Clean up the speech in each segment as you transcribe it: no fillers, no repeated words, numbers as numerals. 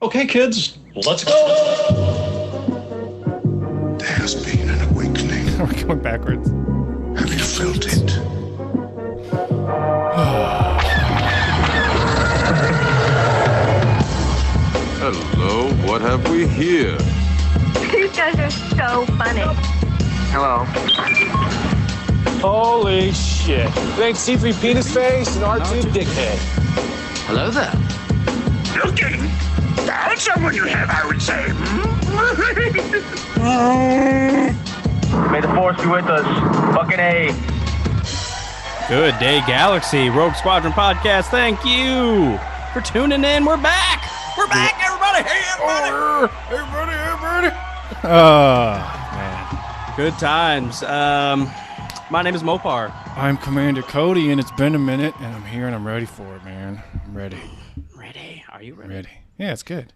Okay, kids, let's go. There has been an awakening. We're going backwards. Have you felt it? Hello, what have we here? These guys are so funny. Hello. Holy shit. It ain't C3 penis face and R2 dickhead. Hello there. Looking? That's someone you have, I would say. May the force be with us. Fucking A. Good day, Galaxy Rogue Squadron podcast. Thank you for tuning in. We're back. We're back, everybody. Hey, everybody. Everybody. Oh, man. Good times. My name is Mopar. I'm Commander Cody, and it's been a minute, and I'm here, and I'm ready for it, man. I'm ready. Ready? Are you ready? Ready. Yeah, it's good.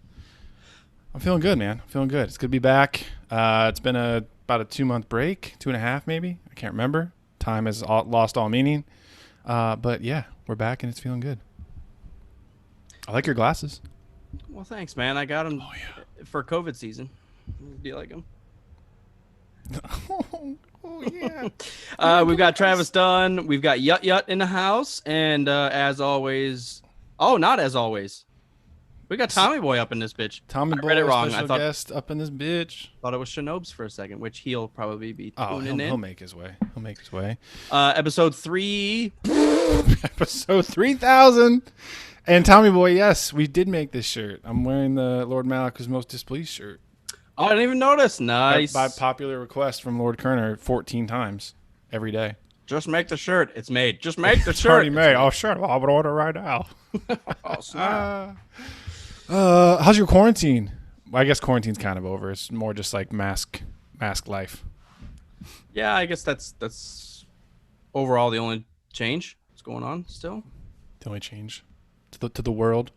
I'm feeling good, man. I'm feeling good. It's good to be back. It's been about a 2-month break, 2.5 maybe. I can't remember. Time has lost all meaning. But yeah, we're back, and it's feeling good. I like your glasses. Well, thanks, man. I got them for COVID season. Do you like them? Oh yeah. We've got Travis Dunn. We've got Yut Yut in the house. And as always, not as always, we got Tommy Boy up in this bitch. Tommy Boy, read it wrong. special guest up in this bitch. Thought it was Shinobes for a second, which he'll probably be tuning in. He'll make his way. Episode 3. Episode 3000. And Tommy Boy, yes, we did make this shirt. I'm wearing the Lord Malak's Most Displeased shirt. Oh, I didn't even notice. Nice. By popular request from Lord Kerner 14 times every day. Just make the shirt. It's made. Just make the It's shirt. already made. Oh, sure. Well, I would order right now. Oh, snap. How's your quarantine? Well, I guess quarantine's kind of over. It's more just like mask life. Yeah, I guess that's overall the only change that's going on still. The only change to the world.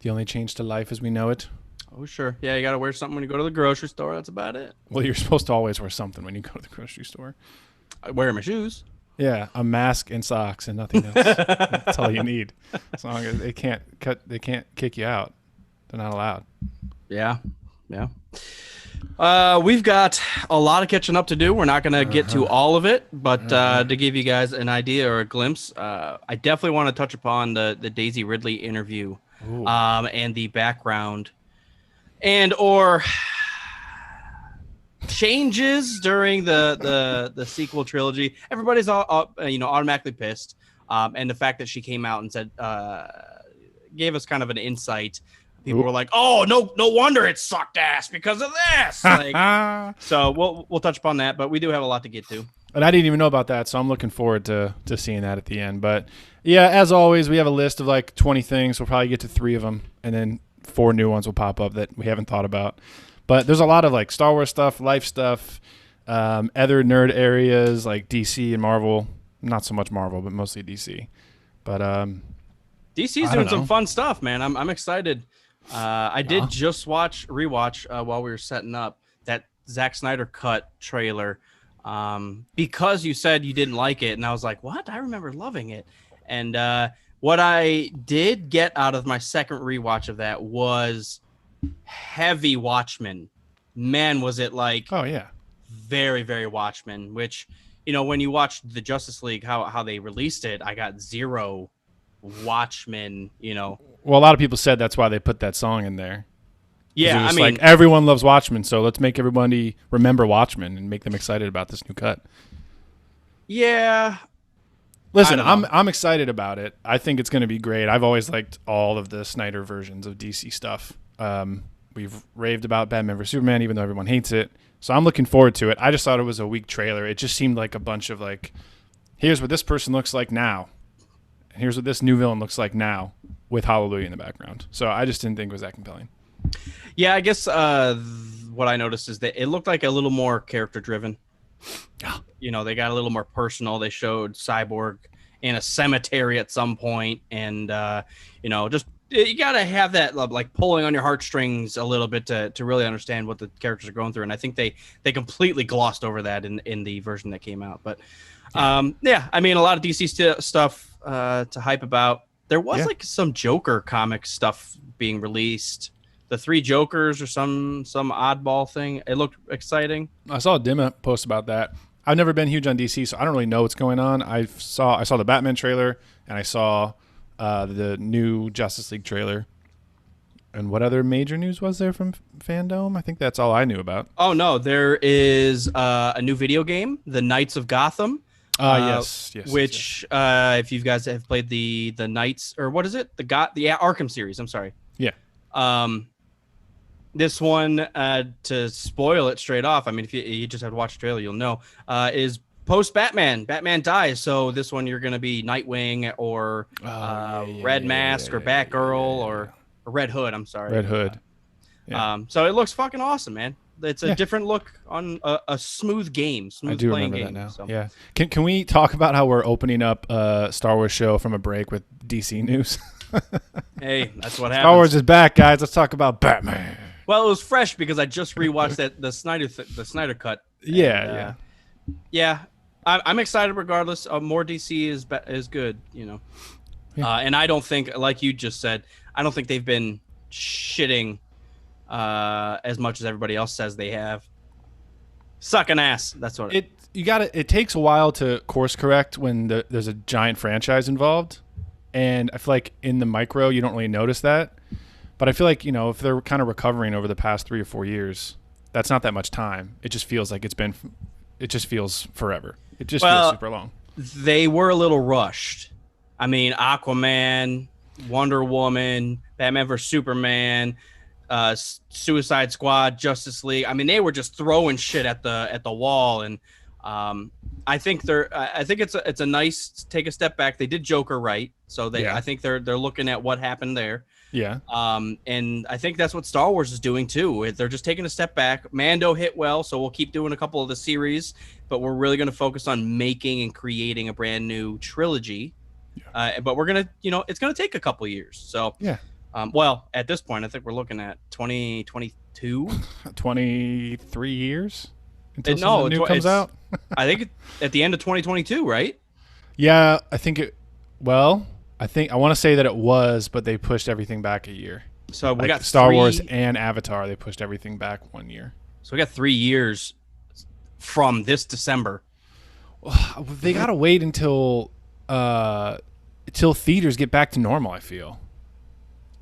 The only change to life as we know it. Oh, sure. Yeah, you got to wear something when you go to the grocery store. That's about it. Well, you're supposed to always wear something when you go to the grocery store. I wear my shoes. Yeah, a mask and socks and nothing else. That's all you need. As long as they can't kick you out. They're not allowed. Yeah. We've got a lot of catching up to do. We're not going to get to all of it, but to give you guys an idea or a glimpse, I definitely want to touch upon the Daisy Ridley interview and the background and or changes during the sequel trilogy. Everybody's automatically pissed, and the fact that she came out and said gave us kind of an insight. People were like, "Oh, no wonder it sucked ass because of this." Like, so we'll touch upon that, but we do have a lot to get to. And I didn't even know about that, so I'm looking forward to seeing that at the end. But yeah, as always, we have a list of like 20 things. We'll probably get to 3 of them, and then 4 new ones will pop up that we haven't thought about. But there's a lot of like Star Wars stuff, life stuff, other nerd areas like DC and Marvel. Not so much Marvel, but mostly DC. But DC's doing some fun stuff, man. I'm excited. I did just rewatch while we were setting up that Zack Snyder cut trailer because you said you didn't like it, and I was like, what? I remember loving it. And what I did get out of my second rewatch of that was heavy Watchmen. Man, was it like very, very Watchmen, which, when you watch the Justice League, how they released it, I got 0 Watchmen, Well, a lot of people said that's why they put that song in there. Yeah, like everyone loves Watchmen, so let's make everybody remember Watchmen and make them excited about this new cut. Yeah. Listen, I'm excited about it. I think it's going to be great. I've always liked all of the Snyder versions of DC stuff. We've raved about Batman vs Superman, even though everyone hates it. So I'm looking forward to it. I just thought it was a weak trailer. It just seemed like a bunch of like, here's what this person looks like now. And here's what this new villain looks like now with Hallelujah in the background. So I just didn't think it was that compelling. Yeah, I guess what I noticed is that it looked like a little more character driven. They got a little more personal. They showed Cyborg in a cemetery at some point, and just you got to have that like pulling on your heartstrings a little bit to really understand what the characters are going through. And I think they completely glossed over that in the version that came out. But a lot of DC stuff to hype about. There was like some Joker comic stuff being released the three Jokers or some oddball thing. It looked exciting. I saw a Dimma post about that. I've never been huge on DC, so I don't really know what's going on. I saw the Batman trailer, and I saw the new Justice League trailer. And what other major news was there from Fandom? I think that's all I knew about. Oh no, there is a new video game, The Knights of Gotham. Yes. Which, if you guys have played the Knights, or what is it? The Arkham series. I'm sorry. Yeah. This one, to spoil it straight off, I mean, if you just have to watch the trailer, you'll know, is post-Batman. Batman dies, so this one you're going to be Nightwing or Red Mask or Batgirl or Red Hood, I'm sorry. Red Hood. Yeah. So it looks fucking awesome, man. It's a different look on a smooth game, I do playing remember game. that now. So. Yeah. Can we talk about how we're opening up a Star Wars show from a break with DC news? Hey, that's what happens. Star Wars is back, guys. Let's talk about Batman. Well, it was fresh because I just rewatched the Snyder cut. Yeah. I'm excited regardless. More DC is good, you know. Yeah. And I don't think, like you just said, I don't think they've been shitting as much as everybody else says they have. Sucking ass. That's what it takes a while to course correct when there's a giant franchise involved. And I feel like in the micro, you don't really notice that. But I feel like, if they're kind of recovering over the past 3 or 4 years, that's not that much time. It just feels like it just feels forever. It just feels super long. They were a little rushed. I mean, Aquaman, Wonder Woman, Batman vs Superman, Suicide Squad, Justice League. I mean, they were just throwing shit at the wall, and I think it's a nice take a step back. They did Joker right, so I think they're looking at what happened there. Yeah. And I think that's what Star Wars is doing too. They're just taking a step back. Mando hit well, so we'll keep doing a couple of the series, but we're really going to focus on making and creating a brand new trilogy. Yeah. But we're gonna, it's gonna take a couple years. So yeah. Well, at this point, I think we're looking at 2022, 23 years until something new comes out. I think at the end of 2022, right? Yeah, I think it. Well, I want to say that it was, but they pushed everything back a year. So we got Star Wars and Avatar. They pushed everything back 1 year. So we got 3 years from this December. They gotta wait until theaters get back to normal. I feel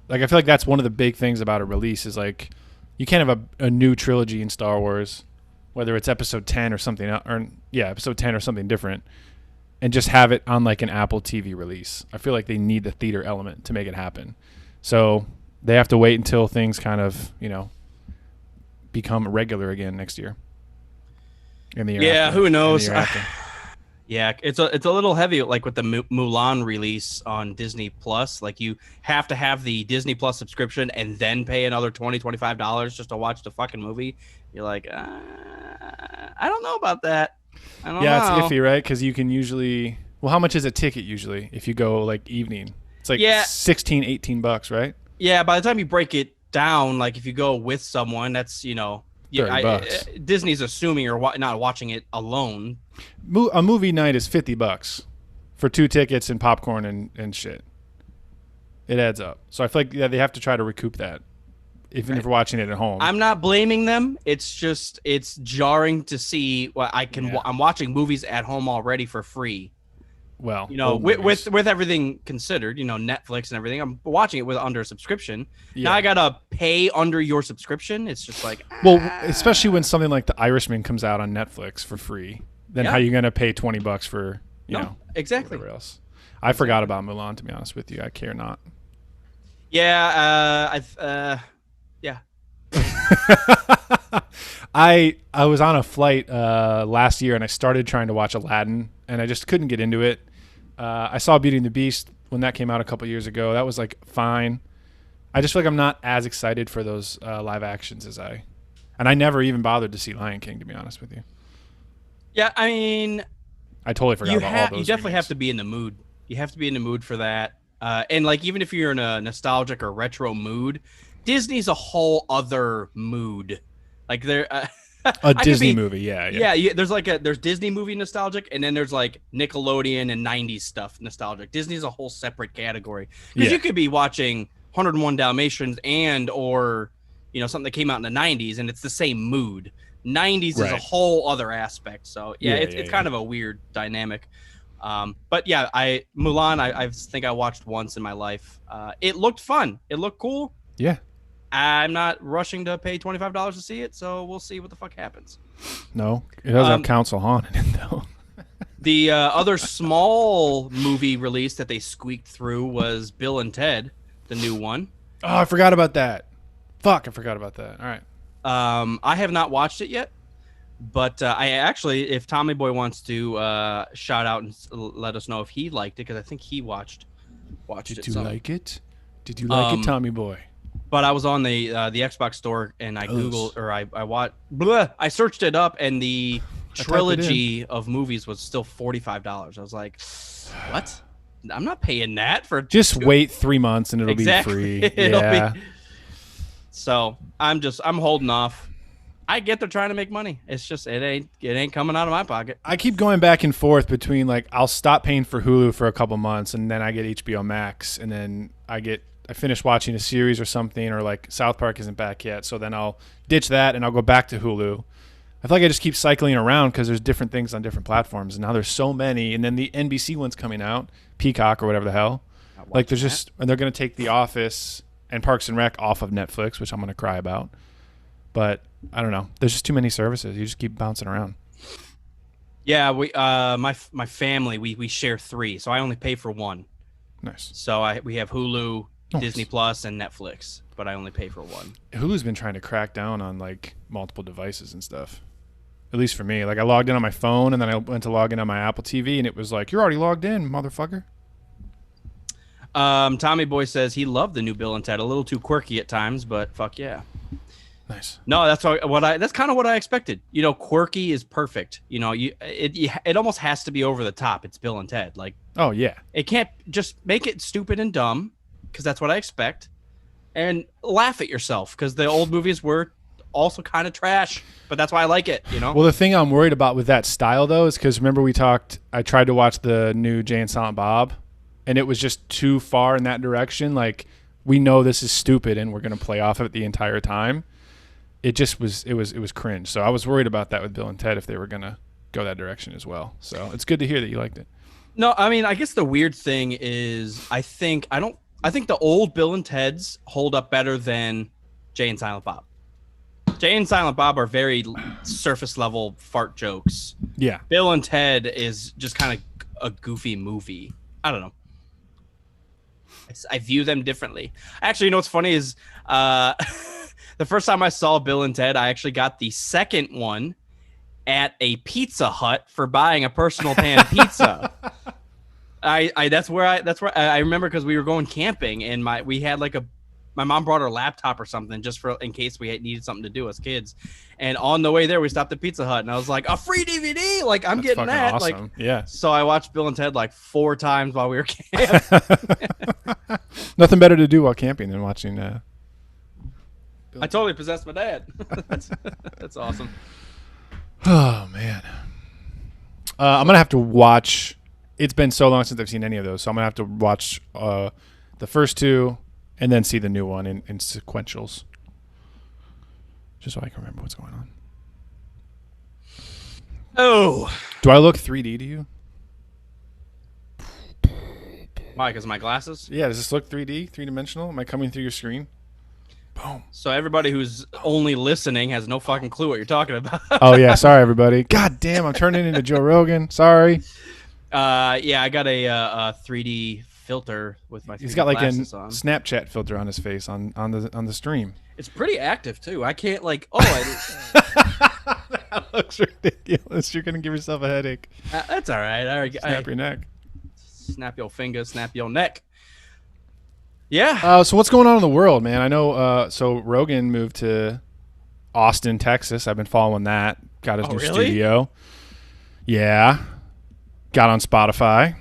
like that's one of the big things about a release is like you can't have a new trilogy in Star Wars, whether it's episode 10 or something, episode 10 or something different, and just have it on like an Apple TV release. I feel like they need the theater element to make it happen. So they have to wait until things kind of, become regular again next year. In the year after. Who knows? Yeah, it's a little heavy, like with the Mulan release on Disney Plus. Like you have to have the Disney Plus subscription and then pay another $20-$25 just to watch the fucking movie. You're like, I don't know about that. I don't know. It's iffy, right? Because you can usually, how much is a ticket usually if you go like evening? It's like $16, $18, right? Yeah, by the time you break it down, like if you go with someone, that's $30. Disney's assuming you're not watching it alone. A movie night is $50 for 2 tickets and popcorn and shit. It adds up. So I feel like they have to try to recoup that, even if we're watching it at home. I'm not blaming them. It's just it's jarring to see what I can. Yeah. I'm watching movies at home already for free. Well, with everything considered, Netflix and everything, I'm watching it under a subscription. Yeah. Now I gotta pay under your subscription. It's just like especially when something like The Irishman comes out on Netflix for free. Then how are you gonna pay $20 for exactly whatever else? I forgot about Mulan, to be honest with you. I care not. Yeah, I was on a flight last year and I started trying to watch Aladdin and I just couldn't get into it. I saw Beauty and the Beast when that came out a couple years ago. That was like fine. I just feel like I'm not as excited for those live actions and I never even bothered to see Lion King, to be honest with you. Yeah, I mean, I totally forgot about all those. You definitely have to be in the mood. You have to be in the mood for that. And like even if you're in a nostalgic or retro mood, Disney's a whole other mood. Like they're a Disney movie, yeah. There's Disney movie nostalgic, and then there's like Nickelodeon and '90s stuff nostalgic. Disney's a whole separate category because you could be watching 101 Dalmatians or something that came out in the 90s, and it's the same mood. 90s is a whole other aspect. So it's kind of a weird dynamic. But yeah, Mulan, I think I watched once in my life. It looked fun. It looked cool. Yeah. I'm not rushing to pay $25 to see it, so we'll see what the fuck happens. No, it doesn't have Council Han in it, though. The other small movie release that they squeaked through was Bill and Ted, the new one. Oh, I forgot about that. Fuck, I forgot about that. All right. I have not watched it yet, but I actually, if Tommy Boy wants to shout out and let us know if he liked it, because I think he watched it. Did you like it? Did you like it, Tommy Boy? But I was on the Xbox store and I Googled or I searched it up, and the trilogy of movies was still $45. I was like, what? I'm not paying that for just wait 3 months and it'll be free. Yeah. So I'm holding off. I get they're trying to make money. It's just it ain't coming out of my pocket. I keep going back and forth between I'll stop paying for Hulu for a couple months and then I get HBO Max, and then I finish watching a series or something, or South Park isn't back yet, so then I'll ditch that and I'll go back to Hulu. I feel like I just keep cycling around because there's different things on different platforms, and now there's so many, and then the NBC one's coming out, Peacock or whatever the hell. And they're going to take The Office and Parks and Rec off of Netflix, which I'm going to cry about. But I don't know. There's just too many services. You just keep bouncing around. Yeah, my family, we share 3, so I only pay for 1. Nice. So we have Hulu, Disney Plus, and Netflix, but I only pay for 1. Hulu's been trying to crack down on multiple devices and stuff. At least for me. I logged in on my phone, and then I went to log in on my Apple TV, and it was you're already logged in, motherfucker. Tommy Boy says he loved the new Bill and Ted. A little too quirky at times, but fuck yeah. Nice. No, that's that's kind of what I expected. Quirky is perfect. It almost has to be over the top. It's Bill and Ted. Oh yeah. It can't just make it stupid and dumb, because that's what I expect, and laugh at yourself, because the old movies were also kind of trash, but that's why I like it. Well, the thing I'm worried about with that style though is because remember I tried to watch the new Jay and Silent Bob, and it was just too far in that direction. We know this is stupid and we're going to play off of it the entire time. It was cringe. So I was worried about that with Bill and Ted, if they were going to go that direction as well. So it's good to hear that you liked it. No, I mean, I guess the weird thing is I think the old Bill and Ted's hold up better than Jay and Silent Bob. Jay and Silent Bob are very surface level fart jokes. Yeah. Bill and Ted is just kind of a goofy movie. I don't know. I view them differently. Actually, what's funny is the first time I saw Bill and Ted, I actually got the second one at a Pizza Hut for buying a personal pan pizza. That's where I remember, because we were going camping, and we had my mom brought her laptop or something just in case we needed something to do as kids. And on the way there, we stopped at Pizza Hut, and I was like, a free DVD! I'm That's getting that. Awesome. Yeah. So I watched Bill and Ted 4 times while we were camping. Nothing better to do while camping than watching. I totally possessed my dad. That's awesome. Oh man. I'm gonna have to watch. It's been so long since I've seen any of those, so I'm gonna have to watch the first 2. And then see the new one in sequentials, just so I can remember what's going on. Oh, do I look 3D to you? Why? Because of my glasses? Yeah. Does this look 3D, 3-dimensional? Am I coming through your screen? Boom. So everybody who's only listening has no fucking clue what you're talking about. Oh yeah. Sorry, everybody. God damn, I'm turning into Joe Rogan. Sorry. Yeah, I got a 3D filter with my. He's got a on. Snapchat filter on his face on the stream. It's pretty active too. I can't That looks ridiculous. You're gonna give yourself a headache. That's all right. Snap your neck. Snap your finger. Snap your neck. Yeah. So what's going on in the world, man? I know. So Rogan moved to Austin, Texas. I've been following that. Got his new studio. Yeah. Got on Spotify.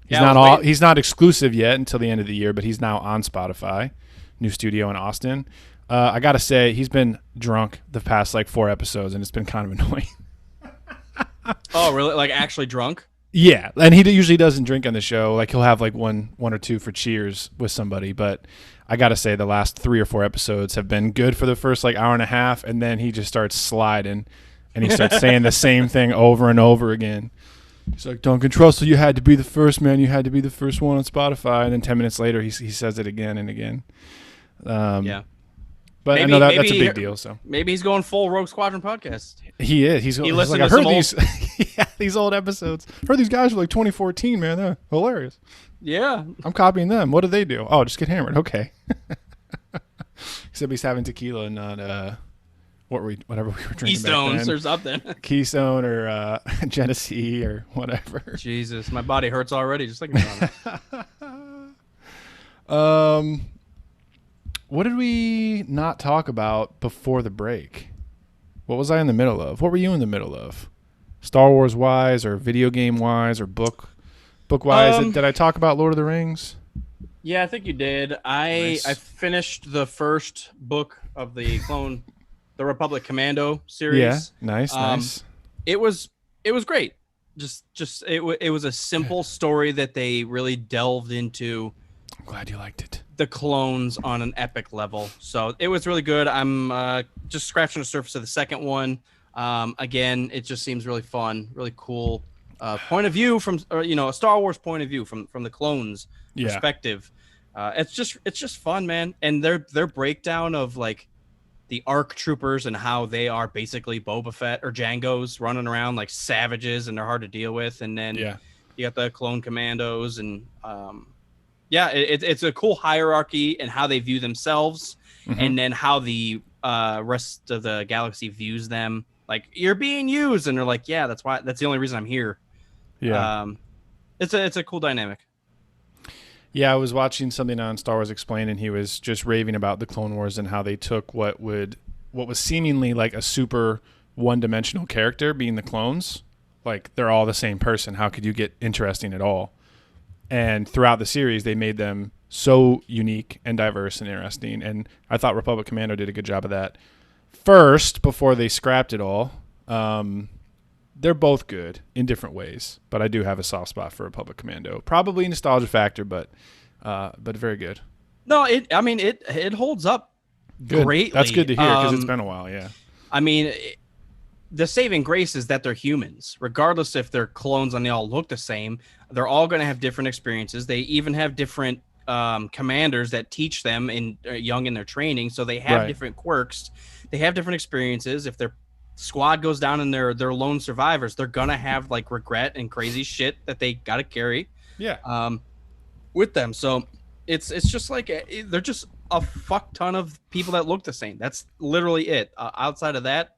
He's not exclusive yet until the end of the year, but he's now on Spotify. New studio in Austin. I gotta say, he's been drunk the past 4 episodes, and it's been kind of annoying. Oh, really? Actually drunk? Yeah, and he usually doesn't drink on the show. Like he'll have like one or two for cheers with somebody, but I gotta say the last 3 or 4 episodes have been good for the first like hour and a half, and then he just starts sliding, and he starts saying the same thing over and over again. He's like, Duncan Trussell, you had to be the first, man. You had to be the first one on Spotify. And then 10 minutes later, he says it again and again. Yeah. But I know that's a big deal. So maybe he's going full Rogue Squadron podcast. He is. He's listened like, to I heard some these old episodes. I heard these guys were like 2014, man. They're hilarious. Yeah. I'm copying them. What do they do? Oh, just get hammered. Okay. Except he's having tequila and not whatever we were drinking. Keystones or something. Keystone or Genesee or whatever. Jesus, my body hurts already just thinking about it. What did we not talk about before the break? What was I in the middle of? What were you in the middle of? Star Wars wise or video game wise or book wise? Did I talk about Lord of the Rings? Yeah, I think you did. I finished the first book of the Republic Commando series. Yeah, nice. It was great. It was a simple story that they really delved into. I'm glad you liked it. The clones on an epic level, so it was really good. I'm just scratching the surface of the second one. Again, it just seems really fun, really cool. Point of view from a Star Wars point of view from the clones perspective. It's just fun, man. And their breakdown of like the ARC troopers and how they are basically Boba Fett or Jango's running around like savages and they're hard to deal with. And then you got the clone commandos and it's a cool hierarchy and how they view themselves, and then how the rest of the galaxy views them. Like, you're being used, and they're like, yeah, that's the only reason I'm here. Yeah, it's a cool dynamic. Yeah, I was watching something on Star Wars Explained, and he was just raving about the Clone Wars and how they took what was seemingly like a super one-dimensional character, being the clones. Like, they're all the same person. How could you get interesting at all? And throughout the series, they made them so unique and diverse and interesting. And I thought Republic Commando did a good job of that. First, before they scrapped it all, they're both good in different ways. But I do have a soft spot for Republic Commando. Probably a nostalgia factor, but very good. No, it holds up greatly. That's good to hear because it's been a while, yeah. I mean, the saving grace is that they're humans. Regardless if they're clones and they all look the same, they're all going to have different experiences. They even have different commanders that teach them young in their training, so they have different quirks. They have different experiences. If their squad goes down and they're lone survivors, they're going to have like regret and crazy shit that they got to carry with them. So it's just like they're just a fuck ton of people that look the same. That's literally it. Outside of that,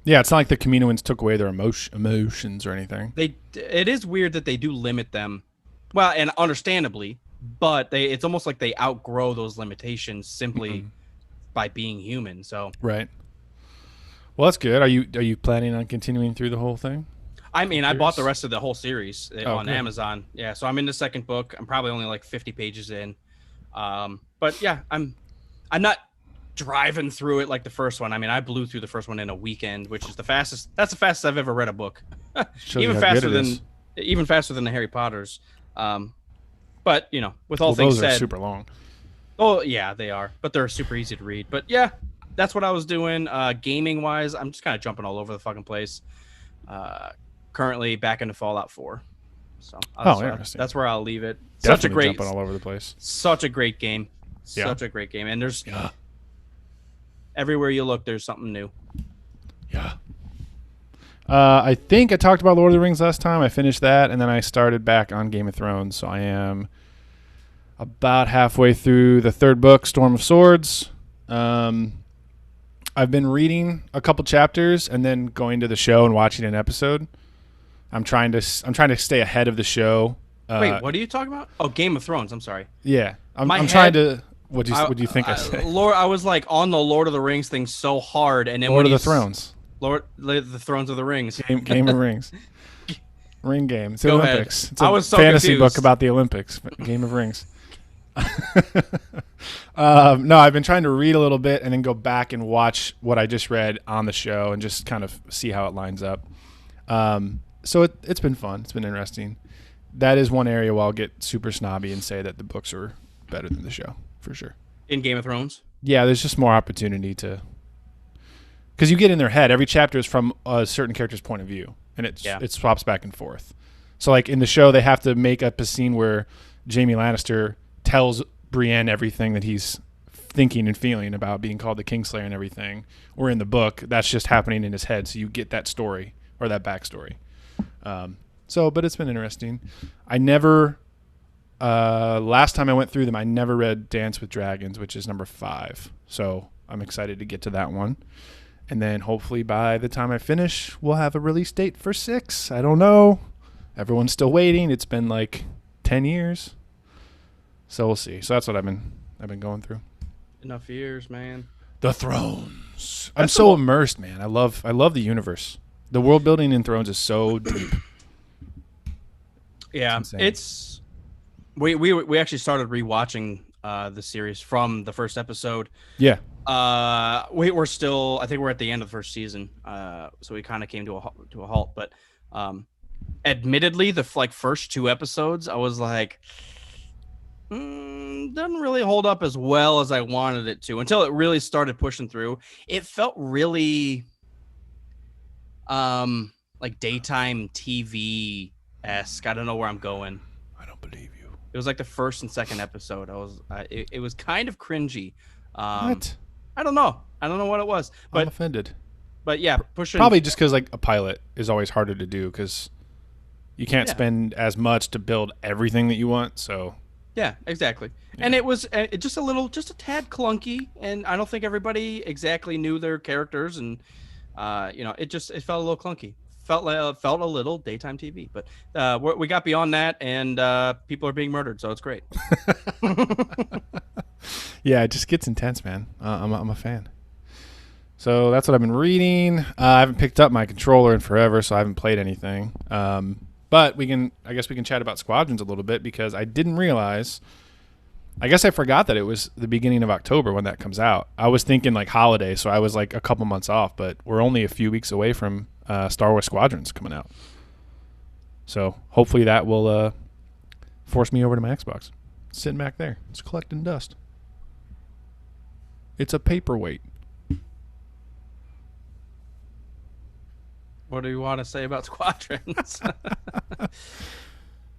yeah, it's not like the Kaminoans took away their emotions or anything. It is weird that they do limit them, well, and understandably, but it's almost like they outgrow those limitations simply by being human. So right. Well, that's good. Are you planning on continuing through the whole thing? I mean, I bought the rest of the whole series on Amazon. Yeah, so I'm in the second book. I'm probably only like 50 pages in. But yeah, I'm not driving through it like the first one. I mean, I blew through the first one in a weekend, which is the fastest. That's the fastest I've ever read a book. even faster than the Harry Potters. But with all things said, those are super long. Oh yeah, they are, but they're super easy to read. But yeah, that's what I was doing. Gaming wise, I'm just kind of jumping all over the fucking place. Currently back into Fallout 4. So interesting. That's where I'll leave it. Definitely jumping all over the place. Such a great game. Such a great game. And there's everywhere you look, there's something new. Yeah. I think I talked about Lord of the Rings last time. I finished that, and then I started back on Game of Thrones. So I am about halfway through the third book, Storm of Swords. I've been reading a couple chapters and then going to the show and watching an episode. I'm trying to stay ahead of the show. Wait, what are you talking about? Oh, Game of Thrones. I'm sorry. Yeah, I'm trying to. What do you think I said? I was like on the Lord of the Rings thing so hard, and then Lord of the Thrones. The Thrones of the Rings. Game of Rings. Ring game. It's the Go Olympics. Ahead. It's a so fantasy confused. book about the Olympics. Game of Rings. No, I've been trying to read a little bit and then go back and watch what I just read on the show and just kind of see how it lines up. So it's been fun. It's been interesting. That is one area where I'll get super snobby and say that the books are better than the show, for sure. In Game of Thrones? Yeah, there's just more opportunity to... Because you get in their head. Every chapter is from a certain character's point of view, and it swaps back and forth. So, like, in the show, they have to make up a scene where Jaime Lannister tells Brienne everything that he's thinking and feeling about being called the Kingslayer and everything. Or in the book, that's just happening in his head, so you get that story or that backstory. But it's been interesting. I never, last time I went through them, I never read Dance with Dragons, which is number 5. So I'm excited to get to that one. And then hopefully by the time I finish, we'll have a release date for 6. I don't know. Everyone's still waiting. It's been like 10 years. So we'll see. So that's what I've been going through. Enough years, man. The Thrones. I'm so immersed, man. I love the universe. The world building in Thrones is so deep. Yeah, it's we actually started rewatching the series from the first episode. Yeah. We're still, I think we're at the end of the first season. So we kind of came to a halt. But admittedly, the first 2 episodes, I was like, doesn't really hold up as well as I wanted it to until it really started pushing through. It felt really like daytime TV-esque. I don't know where I'm going. I don't believe you. It was like the first and second episode. It was kind of cringy. What? I don't know what it was. But I'm offended. But yeah, pushing probably just because like a pilot is always harder to do because you can't spend as much to build everything that you want. So yeah, exactly. Yeah. And it was just a tad clunky, and I don't think everybody exactly knew their characters, and it felt a little clunky. Felt a little daytime TV, but we got beyond that, and people are being murdered, so it's great. Yeah, it just gets intense, man. I'm a fan. So that's what I've been reading. I haven't picked up my controller in forever, so I haven't played anything. But I guess we can chat about Squadrons a little bit because I didn't realize. I guess I forgot that it was the beginning of October when that comes out. I was thinking like holiday, so I was like a couple months off. But we're only a few weeks away from Star Wars Squadrons coming out. So hopefully that will force me over to my Xbox. It's sitting back there. It's collecting dust. It's a paperweight. What do you want to say about Squadrons?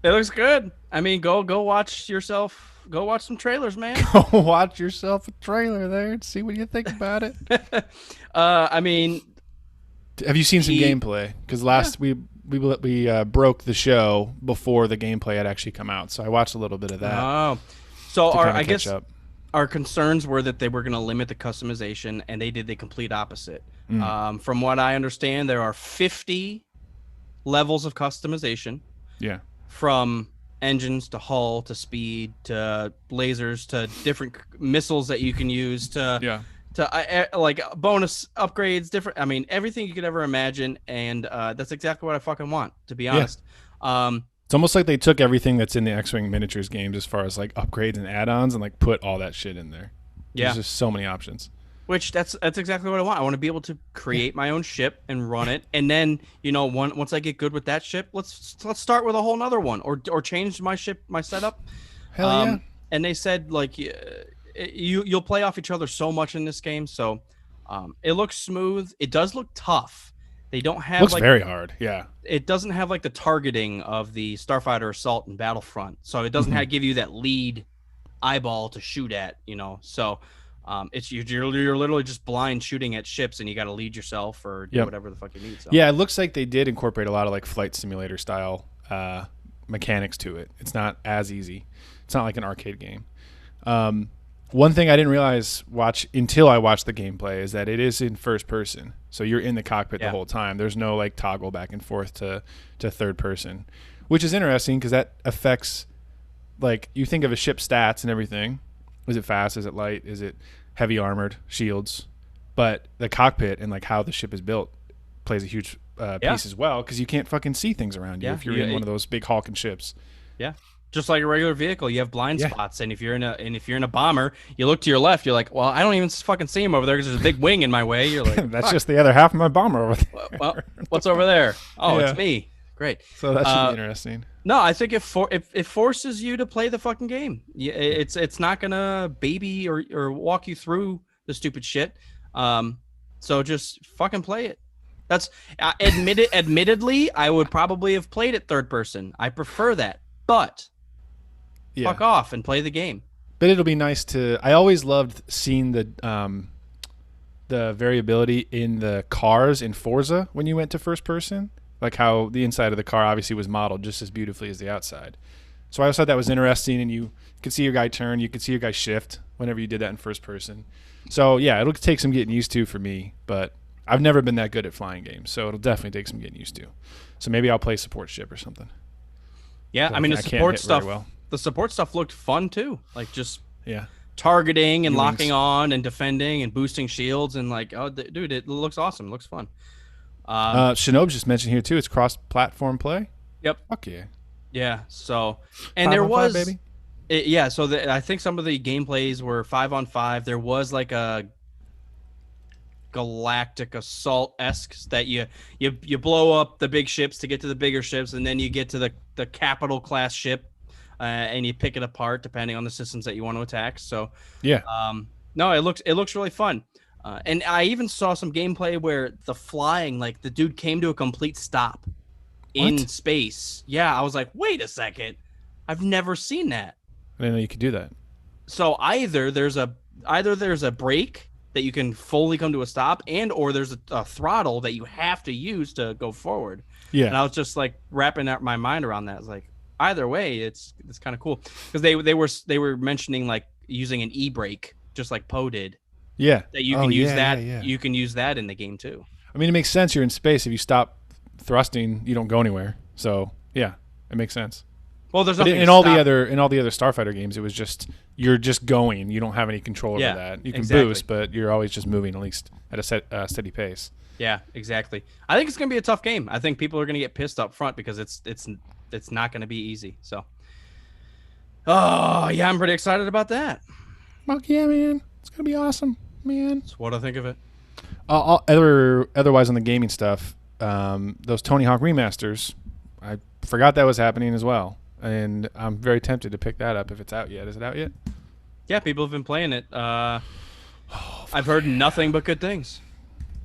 It looks good. I mean, go watch yourself. Go watch some trailers, man. Go watch yourself a trailer there and see what you think about it. I mean, have you seen some gameplay? Because we broke the show before the gameplay had actually come out, so I watched a little bit of that. Oh, so our concerns were that they were going to limit the customization, and they did the complete opposite. From what I understand, there are 50 levels of customization. Yeah. From engines to hull to speed to lasers to different missiles that you can use to like bonus upgrades, different. I mean, everything you could ever imagine, and that's exactly what I fucking want, to be honest. It's almost like they took everything that's in the X-Wing miniatures games as far as like upgrades and add-ons and like put all that shit in there. There's just so many options. Which that's exactly what I want. I want to be able to create my own ship and run it, and then once I get good with that ship, let's start with a whole nother one, or change my setup. Hell yeah! And they said like you'll play off each other so much in this game, so it looks smooth. It does look tough. They don't have looks very hard. Yeah, it doesn't have like the targeting of the Starfighter Assault and Battlefront, so it doesn't give you that lead eyeball to shoot at. So. It's you're literally just blind shooting at ships, and you got to lead yourself or do whatever the fuck you need. So. Yeah, it looks like they did incorporate a lot of like flight simulator style mechanics to it. It's not as easy. It's not like an arcade game. One thing I didn't realize until I watched the gameplay is that it is in first person, so you're in the cockpit the whole time. There's no like toggle back and forth to third person, which is interesting because that affects like you think of a ship's stats and everything. Is it fast? Is it light? Is it heavy armored? Shields? But the cockpit and like how the ship is built plays a huge piece as well because you can't fucking see things around you if you're in one of those big hulking ships. Yeah, just like a regular vehicle, you have blind spots, and if you're in a bomber, you look to your left, you're like, well, I don't even fucking see him over there because there's a big wing in my way. You're like, that's just the other half of my bomber over there. Well, what's over there? Oh, it's me. Great. So that should be interesting. No, I think it forces you to play the fucking game. It's not gonna baby or walk you through the stupid shit. So just fucking play it. That's admittedly, I would probably have played it third person. I prefer that, but fuck off and play the game. But it'll be nice to. I always loved seeing the variability in the cars in Forza when you went to first person, like how the inside of the car obviously was modeled just as beautifully as the outside. So I always thought that was interesting, and you could see your guy turn, you could see your guy shift whenever you did that in first person. So yeah, it'll take some getting used to for me, but I've never been that good at flying games, so it'll definitely take some getting used to. So maybe I'll play support ship or something. Yeah, I mean the support stuff. The support stuff looked fun too, like just targeting and locking on and defending and boosting shields and like, oh, dude, it looks awesome. It looks fun. Shinobi's just mentioned here too. It's cross-platform play. Yep. Fuck yeah. Yeah. So, and there was, baby. So I think some of the gameplays were 5-on-5. There was like a galactic assault-esque that you blow up the big ships to get to the bigger ships, and then you get to the capital class ship, and you pick it apart depending on the systems that you want to attack. So no, it looks really fun. And I even saw some gameplay where the flying, like the dude came to a complete stop in space. Yeah, I was like, wait a second, I've never seen that. I didn't know you could do that. So either there's a brake that you can fully come to a stop, or there's a throttle that you have to use to go forward. Yeah. And I was just like wrapping my mind around that. It's like either way, it's kind of cool because they were mentioning like using an e-brake just like Poe did. Yeah. That you can use that. Yeah. You can use that in the game too. I mean, it makes sense. You're in space. If you stop thrusting, you don't go anywhere. So yeah, it makes sense. Well, there's nothing in all the other Starfighter games. It was just you're just going. You don't have any control over that. You can boost, but you're always just moving, at least at a steady pace. Yeah, exactly. I think it's gonna be a tough game. I think people are gonna get pissed up front because it's not gonna be easy. So, oh yeah, I'm pretty excited about that. Fuck yeah, man! It's gonna be awesome, man. That's what I think of it. Otherwise on the gaming stuff, those Tony Hawk remasters, I forgot that was happening as well. And I'm very tempted to pick that up if it's out yet. Is it out yet? Yeah, people have been playing it. I've heard nothing but good things.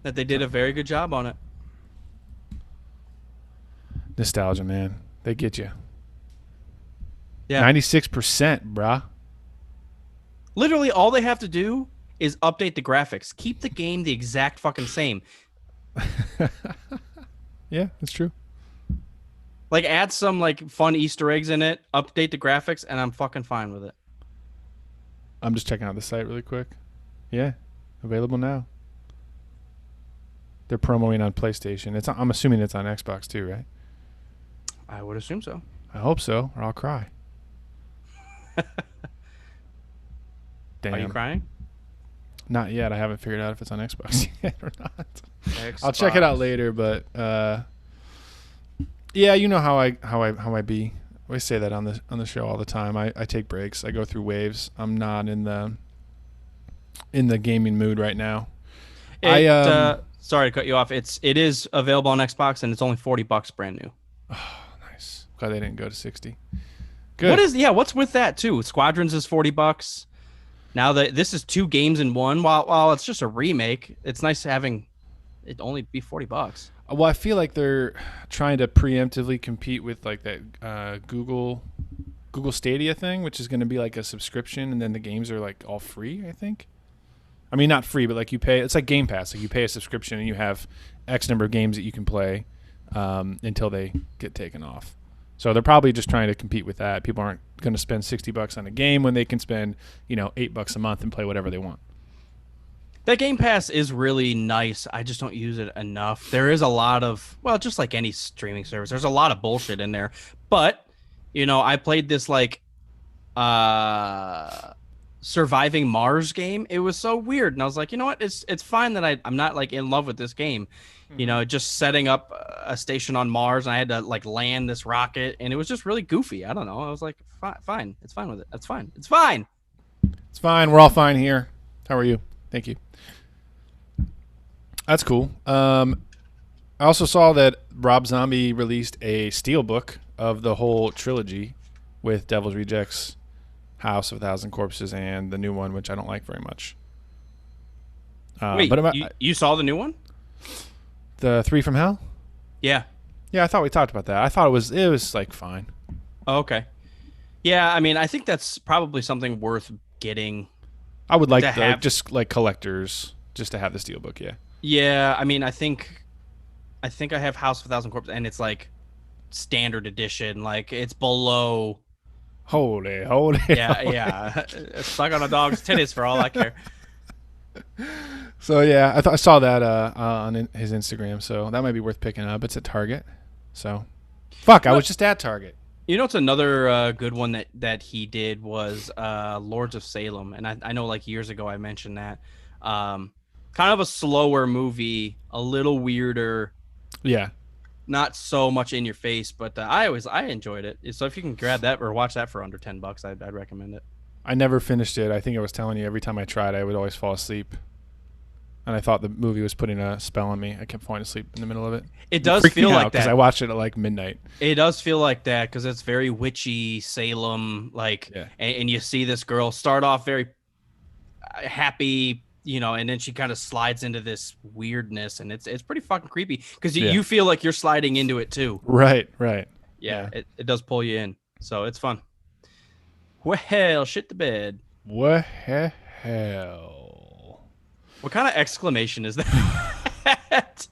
That they did a very good job on it. Nostalgia, man. They get you. Yeah. 96%, brah. Literally, all they have to do is update the graphics. Keep the game the exact fucking same. Yeah, that's true. Like, add some, like, fun Easter eggs in it, update the graphics, and I'm fucking fine with it. I'm just checking out the site really quick. Yeah, available now. They're promoting on PlayStation. I'm assuming it's on Xbox too, right? I would assume so. I hope so, or I'll cry. Damn. Are you crying? Not yet. I haven't figured out if it's on Xbox yet or not. I'll check it out later, but... yeah, you know how I be. I always say that on the show all the time. I take breaks. I go through waves. I'm not in the gaming mood right now. Sorry to cut you off. It is available on Xbox and it's only $40 brand new. Oh, nice. Glad they didn't go to 60. Good. What's with that too? Squadrons is $40. Now that this is 2 games in one, while it's just a remake, it's nice having it only be $40. Well, I feel like they're trying to preemptively compete with like that Google Stadia thing, which is going to be like a subscription, and then the games are like all free. I think. I mean, not free, but like you pay. It's like Game Pass. Like you pay a subscription, and you have X number of games that you can play until they get taken off. So they're probably just trying to compete with that. People aren't going to spend $60 on a game when they can spend $8 a month and play whatever they want. That Game Pass is really nice. I just don't use it enough. There is a lot of, well, just like any streaming service, there's a lot of bullshit in there. But, I played this like Surviving Mars game. It was so weird. And I was like, you know what? It's fine that I'm not like in love with this game. Just setting up a station on Mars and I had to like land this rocket and it was just really goofy. I don't know. I was like, fine. It's fine with it. That's fine. It's fine. It's fine. We're all fine here. How are you? Thank you. That's cool. I also saw that Rob Zombie released a steelbook of the whole trilogy with Devil's Rejects, House of a Thousand Corpses, and the new one, which I don't like very much. Wait, you saw the new one? The Three from Hell? Yeah. Yeah, I thought we talked about that. I thought it was like fine. Oh, okay. Yeah, I mean, I think that's probably something worth getting. I would like just like collectors just to have the steelbook. Yeah. Yeah, I mean, I think I have House of a Thousand Corpses, and it's like standard edition. Like it's below. Holy. Yeah. Suck on a dog's titties for all I care. So yeah, I saw that on his Instagram. So that might be worth picking up. It's at Target. So, I was just at Target. You know, it's another good one that he did was Lords of Salem, and I know like years ago I mentioned that. Kind of a slower movie, a little weirder. Yeah. Not so much in your face, but I enjoyed it. So if you can grab that or watch that for under $10, I'd recommend it. I never finished it. I think I was telling you every time I tried, I would always fall asleep. And I thought the movie was putting a spell on me. I kept falling asleep in the middle of it. It does feel like that because I watched it at like midnight. It does feel like that because it's very witchy Salem, like, and you see this girl start off very happy, you know, and then she kind of slides into this weirdness, and it's pretty fucking creepy because you feel like you're sliding into it too. Right. Yeah. It does pull you in, so it's fun. Well, shit the bed. What hell? What kind of exclamation is that?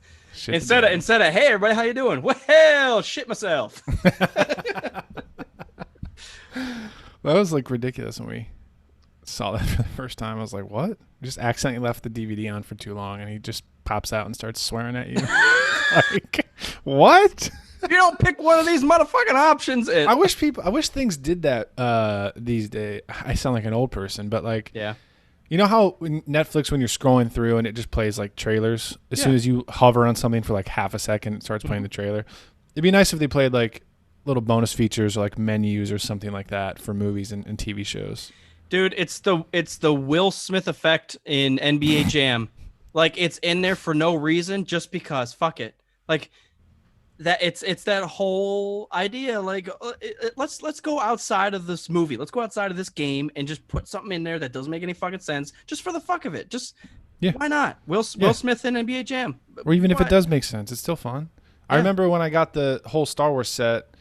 Instead of hey everybody, how you doing? Well, shit myself. That was like ridiculous when we saw that for the first time. I was like, what? Just accidentally left the DVD on for too long, and he just pops out and starts swearing at you. Like, what? You don't pick one of these motherfucking options. I wish things did that these days. I sound like an old person, but like, yeah. You know how Netflix, when you're scrolling through and it just plays like trailers, as soon as you hover on something for like half a second, it starts playing the trailer. It'd be nice if they played like little bonus features or like menus or something like that for movies and TV shows. Dude, it's the Will Smith effect in NBA Jam. Like it's in there for no reason, just because. Fuck it. Like that. It's that whole idea. Like let's go outside of this movie. Let's go outside of this game and just put something in there that doesn't make any fucking sense, just for the fuck of it. Just why not? Will Smith in NBA Jam. Or even if it does make sense, it's still fun. I remember when I got the whole Star Wars set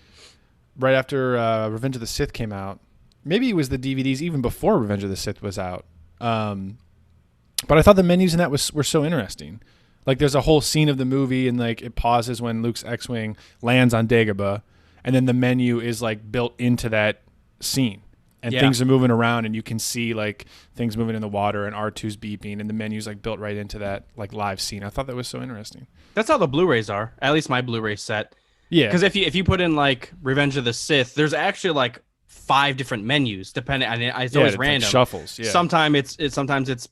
right after Revenge of the Sith came out. Maybe it was the DVDs even before Revenge of the Sith was out. But I thought the menus in that were so interesting. Like there's a whole scene of the movie and like it pauses when Luke's X-Wing lands on Dagobah, and then the menu is like built into that scene. And things are moving around and you can see like things moving in the water and R2's beeping and the menu's like built right into that like live scene. I thought that was so interesting. That's how the Blu-rays are. At least my Blu-ray set. Yeah. Because if you put in like Revenge of the Sith, there's actually like 5 different menus depending. I mean, it's always random. Like shuffles. Yeah. Sometimes it's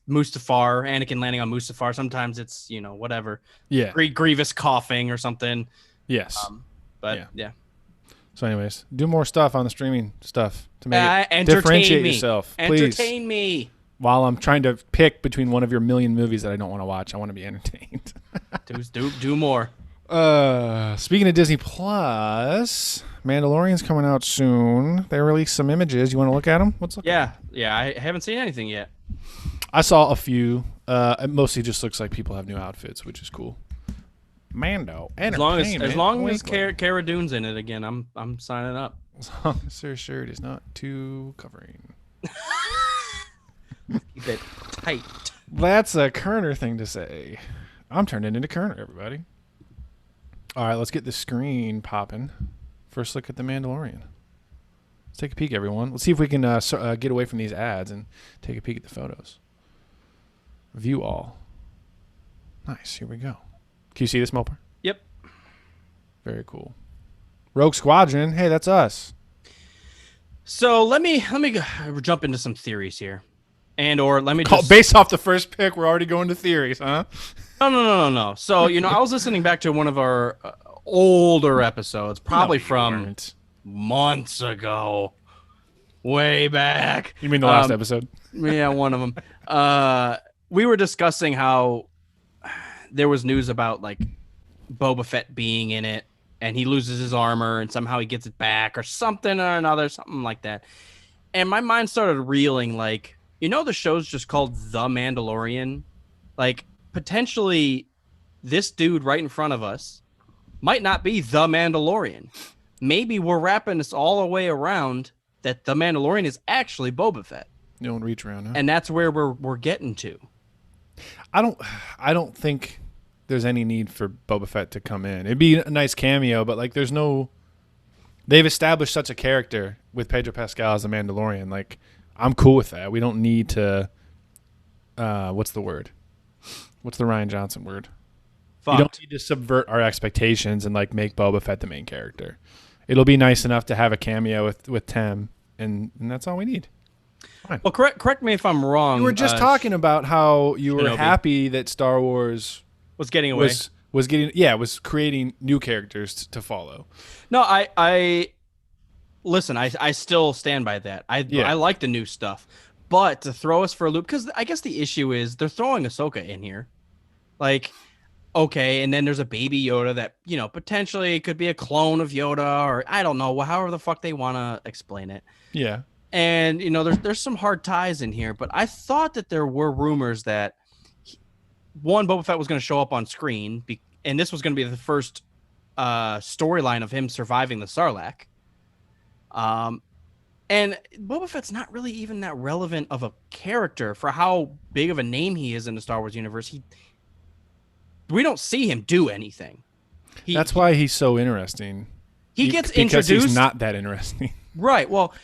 Mustafar, Anakin landing on Mustafar. Sometimes it's whatever. Yeah. Grievous coughing or something. Yes. But yeah. So, anyways, do more stuff on the streaming stuff to make it differentiate yourself. Please. Entertain me. While I'm trying to pick between one of your million movies that I don't want to watch, I want to be entertained. do more. Speaking of Disney Plus, Mandalorian's coming out soon. They released some images. You want to look at them? Yeah. I haven't seen anything yet. I saw a few. It mostly just looks like people have new outfits, which is cool. Mando, as long as Cara Dune's in it again, I'm signing up. As long as her shirt is not too covering. Keep it tight. That's a Kerner thing to say. I'm turning into Kerner, everybody. All right, let's get the screen popping. First look at The Mandalorian. Let's take a peek, everyone. Let's see if we can get away from these ads and take a peek at the photos. View all. Nice. Here we go. Can you see this, Moper? Yep. Very cool. Rogue Squadron. Hey, that's us. So let me jump into some theories here, or let me just based off the first pick. We're already going to theories, huh? No. So I was listening back to one of our older episodes, probably from months ago, way back. You mean the last episode? Yeah, one of them. We were discussing how there was news about like Boba Fett being in it, and he loses his armor, and somehow he gets it back, or something or another, something like that. And my mind started reeling, like, the show's just called The Mandalorian. Like, potentially, this dude right in front of us might not be The Mandalorian. Maybe we're wrapping this all the way around that The Mandalorian is actually Boba Fett. You don't reach around, huh? And that's where we're getting to. I don't think there's any need for Boba Fett to come in. It'd be a nice cameo, but like there's no. They've established such a character with Pedro Pascal as a Mandalorian. Like, I'm cool with that. We don't need to. What's the word? What's the Rian Johnson word? Fucked. You don't need to subvert our expectations and like make Boba Fett the main character. It'll be nice enough to have a cameo with Tem, and that's all we need. Fine. Well, correct me if I'm wrong. You were just talking about how you were happy that Star Wars was getting away. Was creating new characters to follow. No, I listen. I still stand by that. I like the new stuff, but to throw us for a loop, because I guess the issue is they're throwing Ahsoka in here, like. Okay, and then there's a baby Yoda that, potentially could be a clone of Yoda, or I don't know, however the fuck they want to explain it. Yeah. And, there's some hard ties in here, but I thought that there were rumors that, Boba Fett was going to show up on screen, and this was going to be the first storyline of him surviving the Sarlacc. And Boba Fett's not really even that relevant of a character for how big of a name he is in the Star Wars universe. We don't see him do anything. That's why he's so interesting. He gets because introduced. He's not that interesting. Right. Well,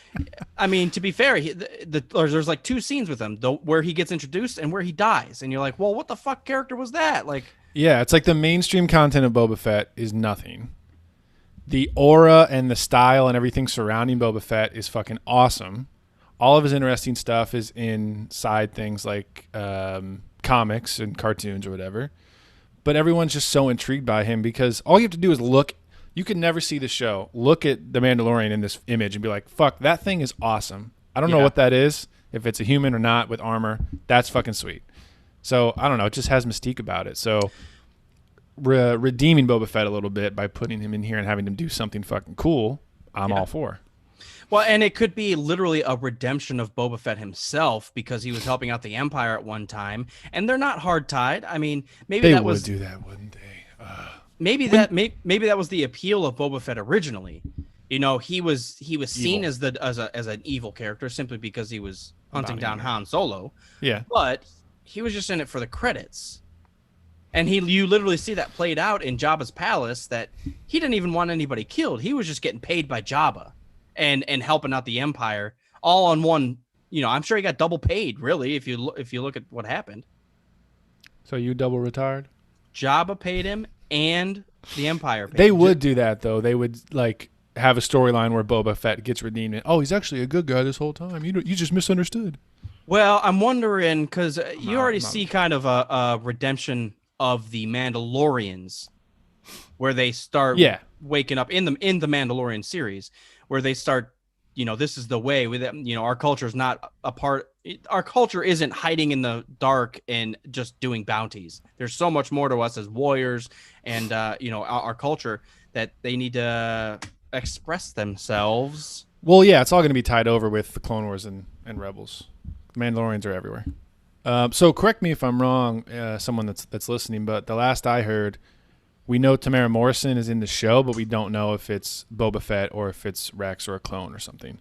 I mean, to be fair, there's like two scenes with him, where he gets introduced and where he dies, and you're like, well, what the fuck character was that? Like, yeah, it's like the mainstream content of Boba Fett is nothing. The aura and the style and everything surrounding Boba Fett is fucking awesome. All of his interesting stuff is in side things like comics and cartoons or whatever. But everyone's just so intrigued by him because all you have to do is look. You can never see the show. Look at the Mandalorian in this image and be like, fuck, that thing is awesome. I don't know what that is, if it's a human or not with armor. That's fucking sweet. So, I don't know. It just has mystique about it. So, redeeming Boba Fett a little bit by putting him in here and having him do something fucking cool, I'm all for. Well, and it could be literally a redemption of Boba Fett himself because he was helping out the Empire at one time, and they're not hard tied. I mean, maybe they would do that, wouldn't they? Maybe that was the appeal of Boba Fett originally. He was seen as an evil character simply because he was hunting down Han Solo. Yeah, but he was just in it for the credits, and you literally see that played out in Jabba's palace. That he didn't even want anybody killed. He was just getting paid by Jabba. And helping out the Empire all on one, I'm sure he got double paid, really, if you look at what happened. So you double retired? Jabba paid him and the Empire paid They him. would do that, though. They would, like, have a storyline where Boba Fett gets redeemed. And, he's actually a good guy this whole time. You just misunderstood. Well, I'm wondering, because you already see kind of a redemption of the Mandalorians where they start waking up in the Mandalorian series, where they start, this is the way with our culture is not a part. Our culture isn't hiding in the dark and just doing bounties. There's so much more to us as warriors and, our culture that they need to express themselves. Well, yeah, it's all going to be tied over with the Clone Wars and Rebels. The Mandalorians are everywhere. So correct me if I'm wrong, someone that's listening, but the last I heard, we know Tamara Morrison is in the show, but we don't know if it's Boba Fett or if it's Rex or a clone or something.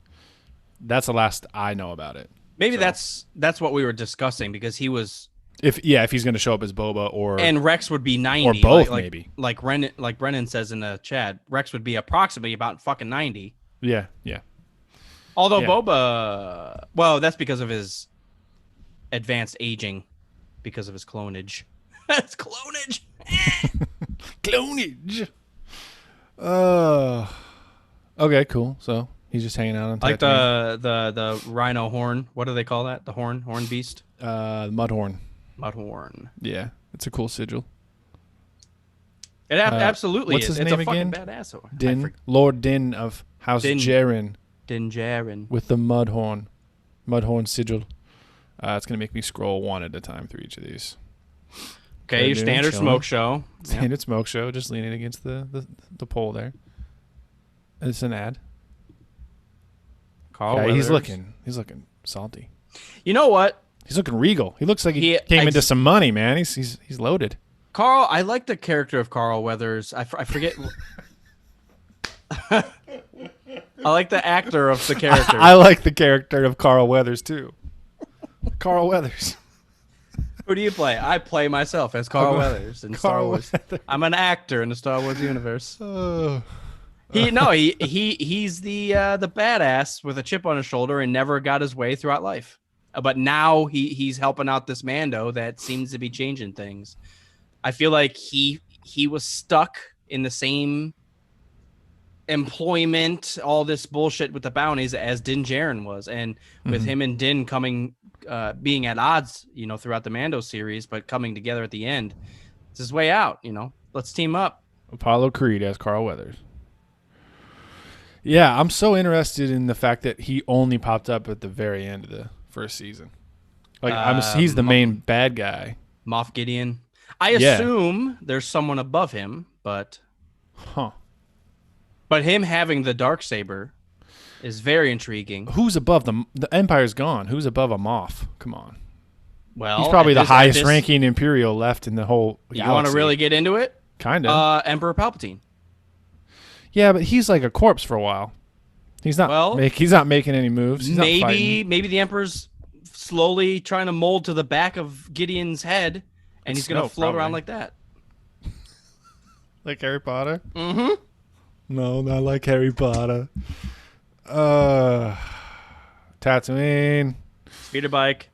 That's the last I know about it. Maybe that's what we were discussing because he was. If he's going to show up as Boba and Rex would be 90 or both, maybe. Like Brennan says in the chat, Rex would be approximately about fucking 90. Yeah. Although Boba, well, that's because of his advanced aging, because of his clonage. That's clonage. Clonage. Okay, cool. So he's just hanging out on like the rhino horn. What do they call that? The horn beast. Mudhorn. Mudhorn. Yeah, it's a cool sigil. It absolutely what's is. His it's name a again? fucking badass horn. Din, Lord Din of House Jaren. Din Djarin. With the Mudhorn sigil. It's gonna make me scroll one at a time through each of these. Okay, your standard smoke show. Standard smoke show, just leaning against the pole there. It's an ad. Carl Yeah, Weathers. he's looking salty. You know what? He's looking regal. He looks like he came into some money, man. He's loaded. Carl, I like the character of Carl Weathers. I forget. I like the actor of the character. I like the character of Carl Weathers too. Carl Weathers. Who do you play? I play myself as Carl Weathers in Star Carl Wars. Weathers. I'm an actor in the Star Wars universe. Oh. He's the badass with a chip on his shoulder and never got his way throughout life. But now he's helping out this Mando that seems to be changing things. I feel like he was stuck in the same employment, all this bullshit with the bounties as Din Djarin was, and with him and Din being at odds, throughout the Mando series, but coming together at the end, it's his way out. Let's team up. Apollo Creed as Carl Weathers. Yeah, I'm so interested in the fact that he only popped up at the very end of the first season. Like he's the main bad guy. Moff Gideon. I assume there's someone above him, but him having the Darksaber is very intriguing. Who's above them? The Empire's gone. Who's above a Moff? Come on. Well, he's probably the highest ranking Imperial left in the whole galaxy. You want to really get into it? Kind of. Emperor Palpatine. Yeah, but he's like a corpse for a while. He's not. He's not making any moves. He's maybe the Emperor's slowly trying to mold to the back of Gideon's head, and he's going to float around like that. Like Harry Potter? Mm-hmm. No, not like Harry Potter. Tatooine. Speeder bike.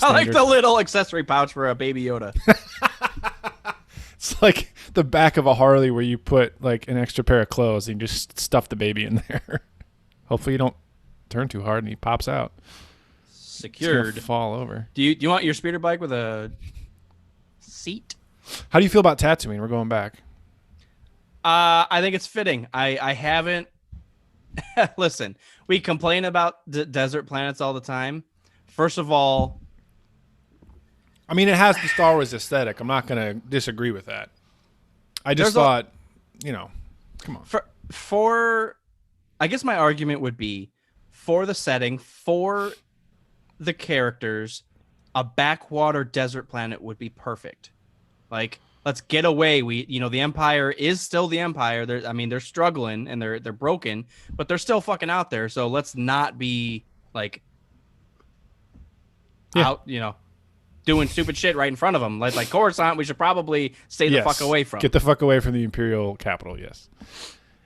I like the little accessory pouch for a Baby Yoda. It's like the back of a Harley where you put like an extra pair of clothes and you just stuff the baby in there. Hopefully you don't turn too hard and he pops out. Secured. Fall over. Do you want your speeder bike with a seat? How do you feel about Tatooine? We're going back. I think it's fitting. I haven't. Listen, we complain about desert planets all the time. First of all, I mean, it has the Star Wars aesthetic. I'm not going to disagree with that. I just thought, come on. For, I guess my argument would be, for the setting, for the characters, a backwater desert planet would be perfect. Like, let's get away. The Empire is still the Empire. They're struggling and they're broken, but they're still fucking out there. So let's not be like out, doing stupid shit right in front of them. Like Coruscant, we should probably stay the fuck away from. Get the fuck away from the Imperial capital. Yes.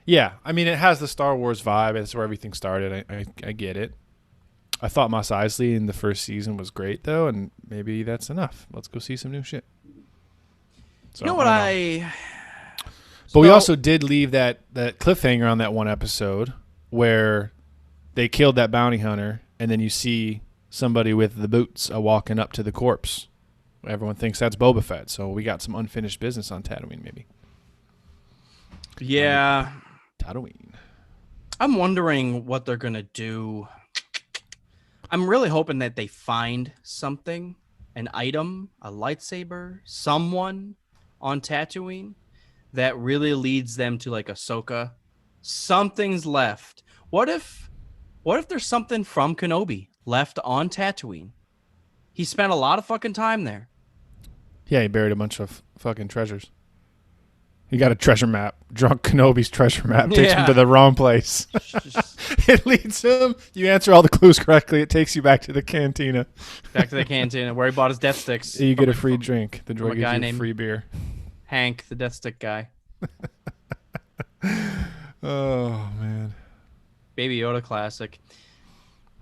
Yeah. I mean, it has the Star Wars vibe. That's where everything started. I get it. I thought Mos Eisley in the first season was great though, and maybe that's enough. Let's go see some new shit. So, you know what But we also did leave that cliffhanger on that one episode where they killed that bounty hunter, and then you see somebody with the boots walking up to the corpse. Everyone thinks that's Boba Fett, so we got some unfinished business on Tatooine, maybe. Yeah. Tatooine. I'm wondering what they're going to do. I'm really hoping that they find something, an item, a lightsaber, someone on Tatooine that really leads them to like Ahsoka. Something's left. What if there's something from Kenobi left on Tatooine? He spent a lot of fucking time there. Yeah, he buried a bunch of fucking treasures. He got a treasure map. Drunk Kenobi's treasure map takes him to the wrong place. It leads him. You answer all the clues correctly. It takes you back to the cantina. Back to the cantina where he bought his death sticks. You get a free drink. The drug gives you free beer. Hank, the death stick guy. Oh, man. Baby Yoda classic.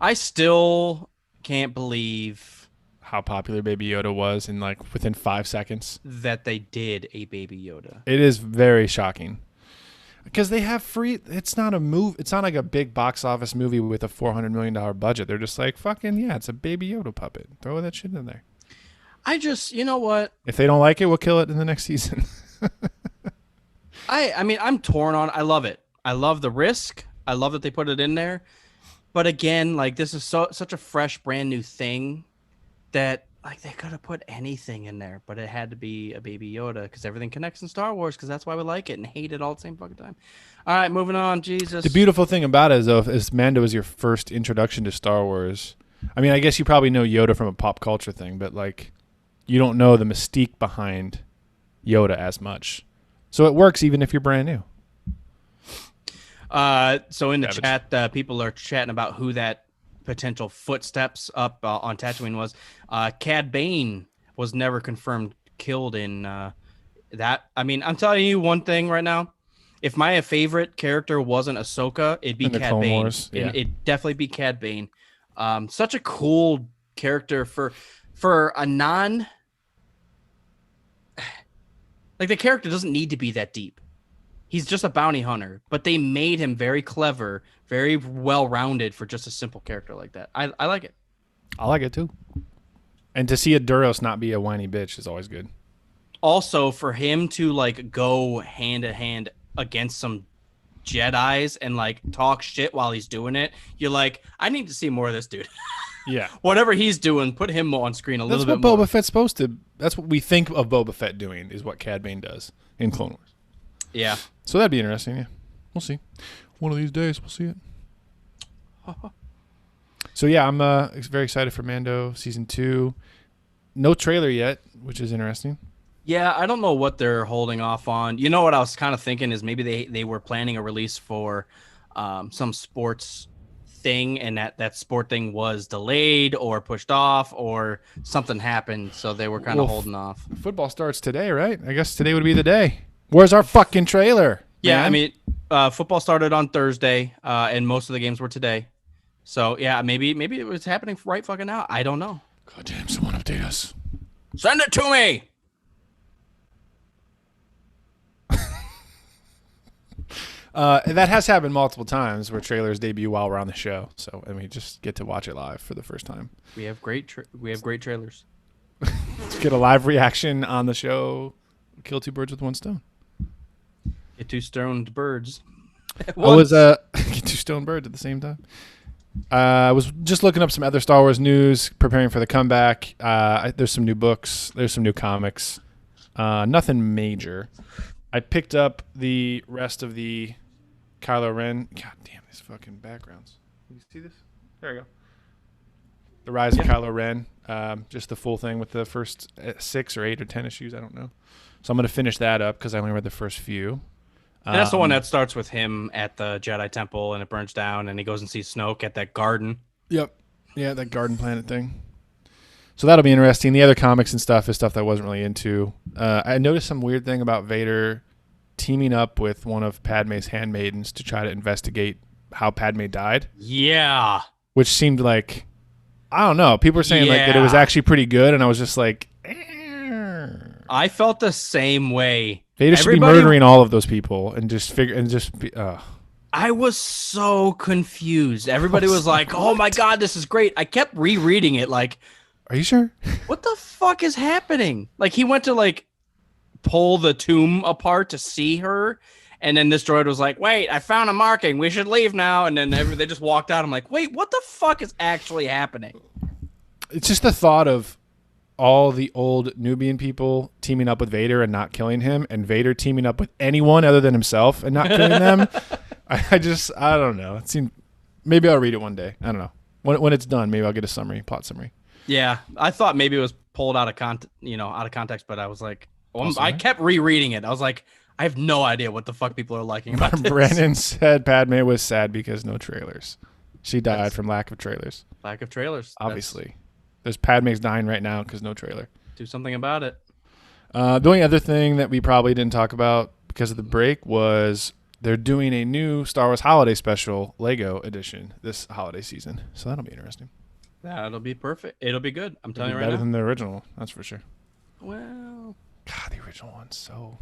I still can't believe how popular Baby Yoda was in like within 5 seconds. That they did a Baby Yoda. It is very shocking. Because they have free. It's not a move. It's not like a big box office movie with a $400 million budget. They're just like, fucking yeah, it's a Baby Yoda puppet. Throw that shit in there. You know what? If they don't like it, we'll kill it in the next season. I mean, I'm torn on. I love it. I love the risk. I love that they put it in there. But again, like this is such a fresh, brand new thing that like they could have put anything in there, but it had to be a Baby Yoda because everything connects in Star Wars because that's why we like it and hate it all at the same fucking time. All right, moving on. Jesus. The beautiful thing about it is, though, is Mando is your first introduction to Star Wars. I mean, I guess you probably know Yoda from a pop culture thing, but like, you don't know the mystique behind Yoda as much. So it works even if you're brand new. So in the chat, people are chatting about who that potential footsteps up on Tatooine was. Cad Bane was never confirmed killed in that. I mean, I'm telling you one thing right now. If my favorite character wasn't Ahsoka, it'd be Cad Bane. Yeah. It'd definitely be Cad Bane. Such a cool character for a non. Like, the character doesn't need to be that deep. He's just a bounty hunter, but they made him very clever, very well-rounded for just a simple character like that. I like it. I like it too. And to see a Duros not be a whiny bitch is always good. Also, for him to like go hand to hand against some Jedis and like talk shit while he's doing it, you're like, I need to see more of this dude. Yeah. Whatever he's doing, put him on screen a little bit more. That's what Boba Fett's supposed to. That's what we think of Boba Fett doing, is what Cad Bane does in Clone Wars. Yeah. So that'd be interesting. Yeah, we'll see. One of these days, we'll see it. So yeah, I'm very excited for Mando season 2. No trailer yet, which is interesting. Yeah, I don't know what they're holding off on. You know what I was kind of thinking is maybe they were planning a release for some sports thing, and that sport thing was delayed or pushed off or something happened, so they were kind of holding off. Football starts today, right? I guess today would be the day. Where's our fucking trailer? Yeah, man? I mean, football started on Thursday, and most of the games were today. So yeah, maybe it was happening right fucking now. I don't know. God damn, someone update us. Send it to me. That has happened multiple times where trailers debut while we're on the show, so and we just get to watch it live for the first time. We have great trailers. Let's get a live reaction on the show. Kill two birds with one stone. Get two stoned birds. I was get two stoned birds at the same time. I was just looking up some other Star Wars news, preparing for the comeback. There's some new books. There's some new comics. Nothing major. I picked up the rest of the Kylo Ren. God damn, these fucking backgrounds. Can you see this? There we go. The Rise of Kylo Ren. Just the full thing with the first 6 or 8 or 10 issues. I don't know. So I'm going to finish that up because I only read the first few. And that's the one that starts with him at the Jedi Temple and it burns down and he goes and sees Snoke at that garden. Yep. Yeah, that garden planet thing. So that'll be interesting. The other comics and stuff is stuff that I wasn't really into. I noticed some weird thing about Vader teaming up with one of Padme's handmaidens to try to investigate how Padme died. Yeah. Which seemed like, I don't know. People were saying like that it was actually pretty good, and I was just like, I felt the same way. Vader should be murdering all of those people and just be. I was so confused. Everybody was like, "Oh my god, this is great!" I kept rereading it, like, "Are you sure? What the fuck is happening?" Like he went to like pull the tomb apart to see her, and then this droid was like, "Wait, I found a marking. We should leave now." And then they just walked out. I'm like, "Wait, what the fuck is actually happening?" It's just the thought of all the old Nubian people teaming up with Vader and not killing him, and Vader teaming up with anyone other than himself and not killing them. I don't know. It seemed, maybe I'll read it one day. I don't know. When it's done, maybe I'll get a plot summary. Yeah, I thought maybe it was pulled out of context, but I was like, I kept rereading it. I was like, I have no idea what the fuck people are liking about this. Brandon said Padme was sad because no trailers. She died from lack of trailers. Lack of trailers. Obviously. There's Padme's dying right now because no trailer. Do something about it. The only other thing that we probably didn't talk about because of the break was they're doing a new Star Wars Holiday Special Lego edition this holiday season. So that'll be interesting. That'll be perfect. It'll be good. I'm telling you right now. Better than the original, that's for sure. Well, God, the original one's so...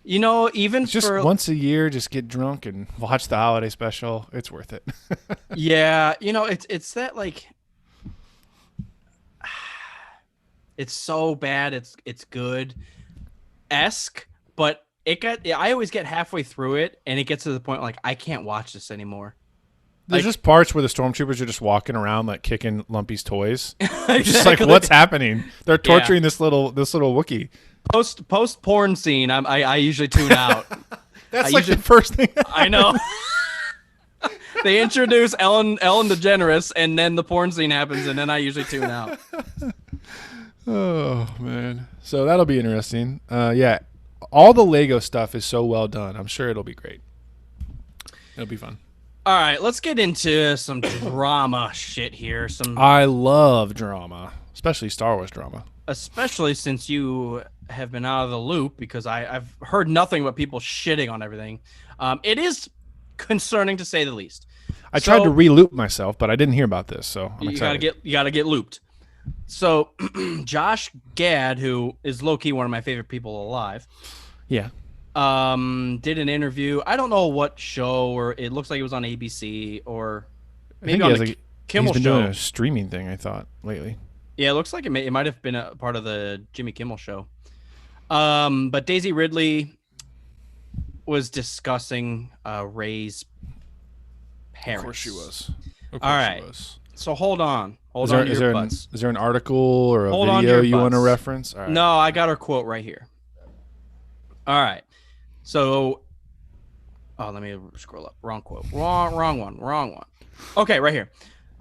even just for... once a year, just get drunk and watch the Holiday Special. It's worth it. Yeah, it's that like... It's so bad. It's good-esque, but I always get halfway through it, and it gets to the point like I can't watch this anymore. There's just parts where the stormtroopers are just walking around like kicking Lumpy's toys. Exactly. Just like, what's happening? They're torturing this little Wookiee. Post porn scene, I usually tune out. That's the first thing. I know. They introduce Ellen DeGeneres, and then the porn scene happens, and then I usually tune out. Oh man, so that'll be interesting. Yeah, all the Lego stuff is so well done. I'm sure it'll be great. It'll be fun. All right, let's get into some drama shit here. I love drama, especially Star Wars drama. Especially since you have been out of the loop, because I've heard nothing but people shitting on everything. It is concerning to say the least. I tried to re-loop myself, but I didn't hear about this, so I'm excited. You gotta get looped. So Josh Gad, who is low-key one of my favorite people alive, yeah, did an interview. I don't know what show, or it looks like it was on ABC or maybe on the Kimmel He's been show. doing a streaming thing, I thought, lately. Yeah, it looks like it might have been a part of the Jimmy Kimmel show. But Daisy Ridley was discussing Rey's parents. Of course she was. All right. So hold on. Hold on to is your butts. Is there an article or a Hold on to video your you want to butts. reference? All right. No, I got her quote right here. All right. So, let me scroll up. Wrong quote. Wrong one. Okay, right here.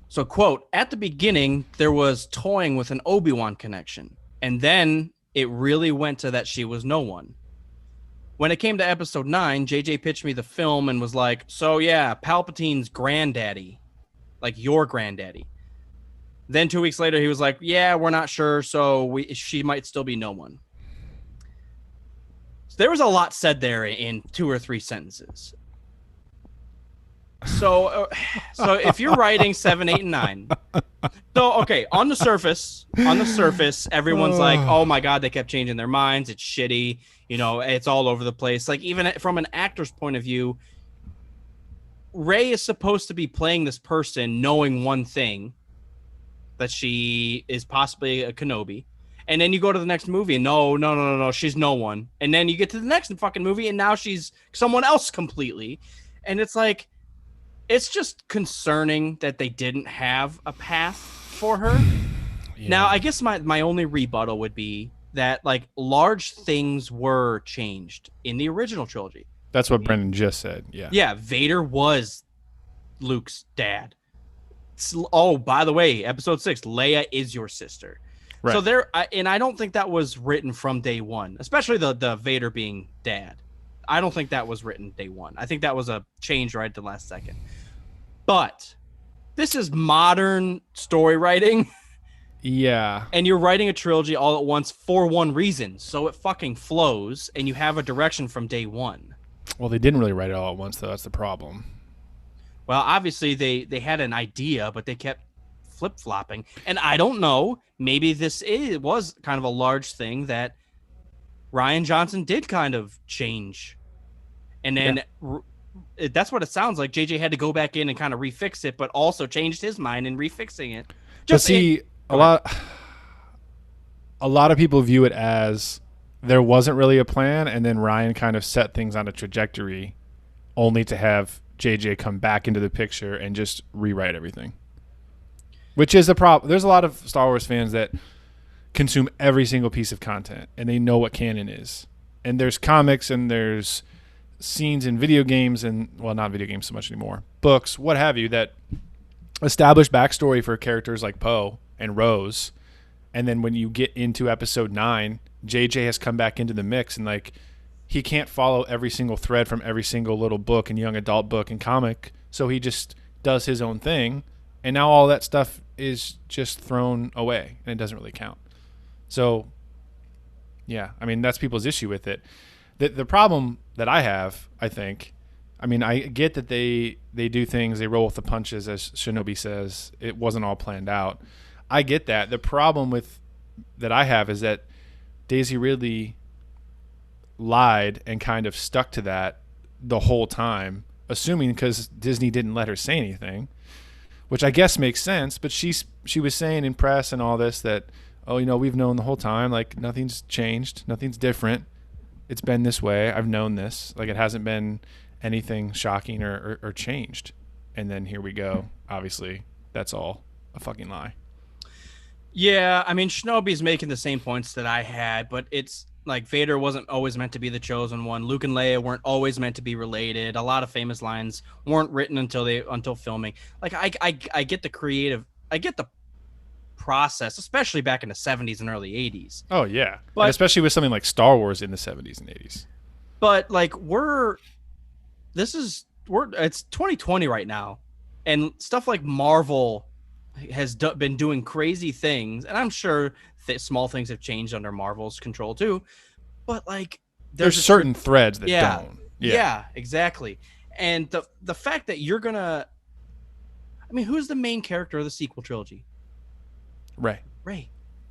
So, quote, at the beginning, there was toying with an Obi-Wan connection. And then it really went to that she was no one. When it came to episode 9, JJ pitched me the film and was like, so yeah, Palpatine's granddaddy. Like your granddaddy. Then 2 weeks later, he was like, yeah, we're not sure. So she might still be no one. So there was a lot said there in 2 or 3 sentences. So if you're writing 7, 8, and 9, so okay, on the surface, everyone's like, oh my God, they kept changing their minds. It's shitty. You know, it's all over the place. Like even from an actor's point of view, Rey is supposed to be playing this person knowing one thing, that she is possibly a Kenobi. And then you go to the next movie and no, she's no one. And then you get to the next fucking movie and now she's someone else completely. And it's like, it's just concerning that they didn't have a path for her. Yeah. Now, I guess my only rebuttal would be that like large things were changed in the original trilogy. That's what Brendan just said. Yeah. Yeah. Vader was Luke's dad. Oh, by the way, episode 6, Leia is your sister. Right. So I don't think that was written from day one, especially the Vader being dad. I don't think that was written day one. I think that was a change right at the last second. But this is modern story writing. Yeah. And you're writing a trilogy all at once for one reason. So it fucking flows and you have a direction from day one. Well, they didn't really write it all at once, though. That's the problem. Well, obviously they had an idea, but they kept flip-flopping. And I don't know, maybe was kind of a large thing that Rian Johnson did kind of change. And then that's what it sounds like. JJ had to go back in and kind of refix it, but also changed his mind in refixing it. A lot of people view it as there wasn't really a plan, and then Ryan kind of set things on a trajectory only to have JJ come back into the picture and just rewrite everything. Which is a problem. There's a lot of Star Wars fans that consume every single piece of content, and they know what canon is. And there's comics, and there's scenes in video games, and, well, not video games so much anymore, books, what have you, that establish backstory for characters like Poe and Rose. And then when you get into episode 9, JJ has come back into the mix, and like he can't follow every single thread from every single little book and young adult book and comic, so he just does his own thing, and now all that stuff is just thrown away and it doesn't really count. So yeah, I mean, that's people's issue with it. The problem that I have, I think, I mean, I get that they do things, they roll with the punches, as Shinobi says. It wasn't all planned out. I get that. The problem that I have is that Daisy Ridley lied and kind of stuck to that the whole time, assuming because Disney didn't let her say anything, which I guess makes sense. But she was saying in press and all this that, oh, you know, we've known the whole time, like nothing's changed, nothing's different. It's been this way. I've known this. Like it hasn't been anything shocking or changed. and then here we go. Obviously, that's all a fucking lie. Yeah, I mean, Shinobi's making the same points that I had, but it's like Vader wasn't always meant to be the chosen one. Luke and Leia weren't always meant to be related. A lot of famous lines weren't written until filming. Like I get the creative, I get the process, especially back in the 70s and early 80s. Oh yeah, But and especially with something like Star Wars in the 70s and 80s. But like it's 2020 right now, and stuff like Marvel has been doing crazy things, and I'm sure small things have changed under Marvel's control too. But like, there's certain threads that don't. Yeah, exactly. And the fact that you're gonna, I mean, who's the main character of the sequel trilogy? Rey.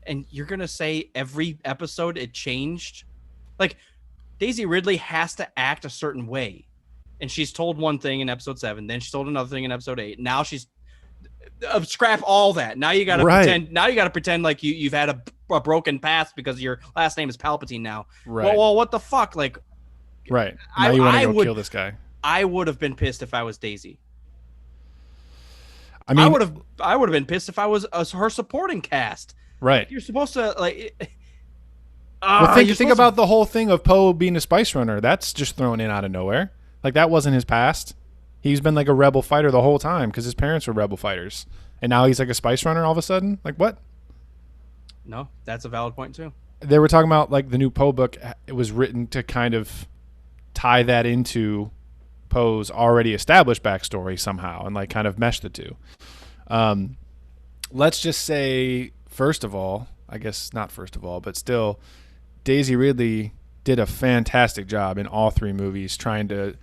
And you're gonna say every episode it changed? Like, Daisy Ridley has to act a certain way, and she's told one thing in episode 7, then she's told another thing in episode 8. Now she's scrap all that. Now you gotta pretend. Now you gotta pretend like you've had a broken past because your last name is Palpatine now. Right. Well, what the fuck? Like, right. Now you want to go kill this guy. I would have been pissed if I was Daisy. I mean, I would have been pissed if I was her supporting cast. Right. You're supposed to like. Well, think about the whole thing of Poe being a spice runner. That's just thrown in out of nowhere. Like, that wasn't his past. He's been like a rebel fighter the whole time because his parents were rebel fighters, and now he's like a spice runner all of a sudden. Like, what? No, that's a valid point too. They were talking about like the new Poe book. It was written to kind of tie that into Poe's already established backstory somehow, and like kind of mesh the two. Let's just say, first of all, I guess not first of all, but still, Daisy Ridley did a fantastic job in all 3 movies trying to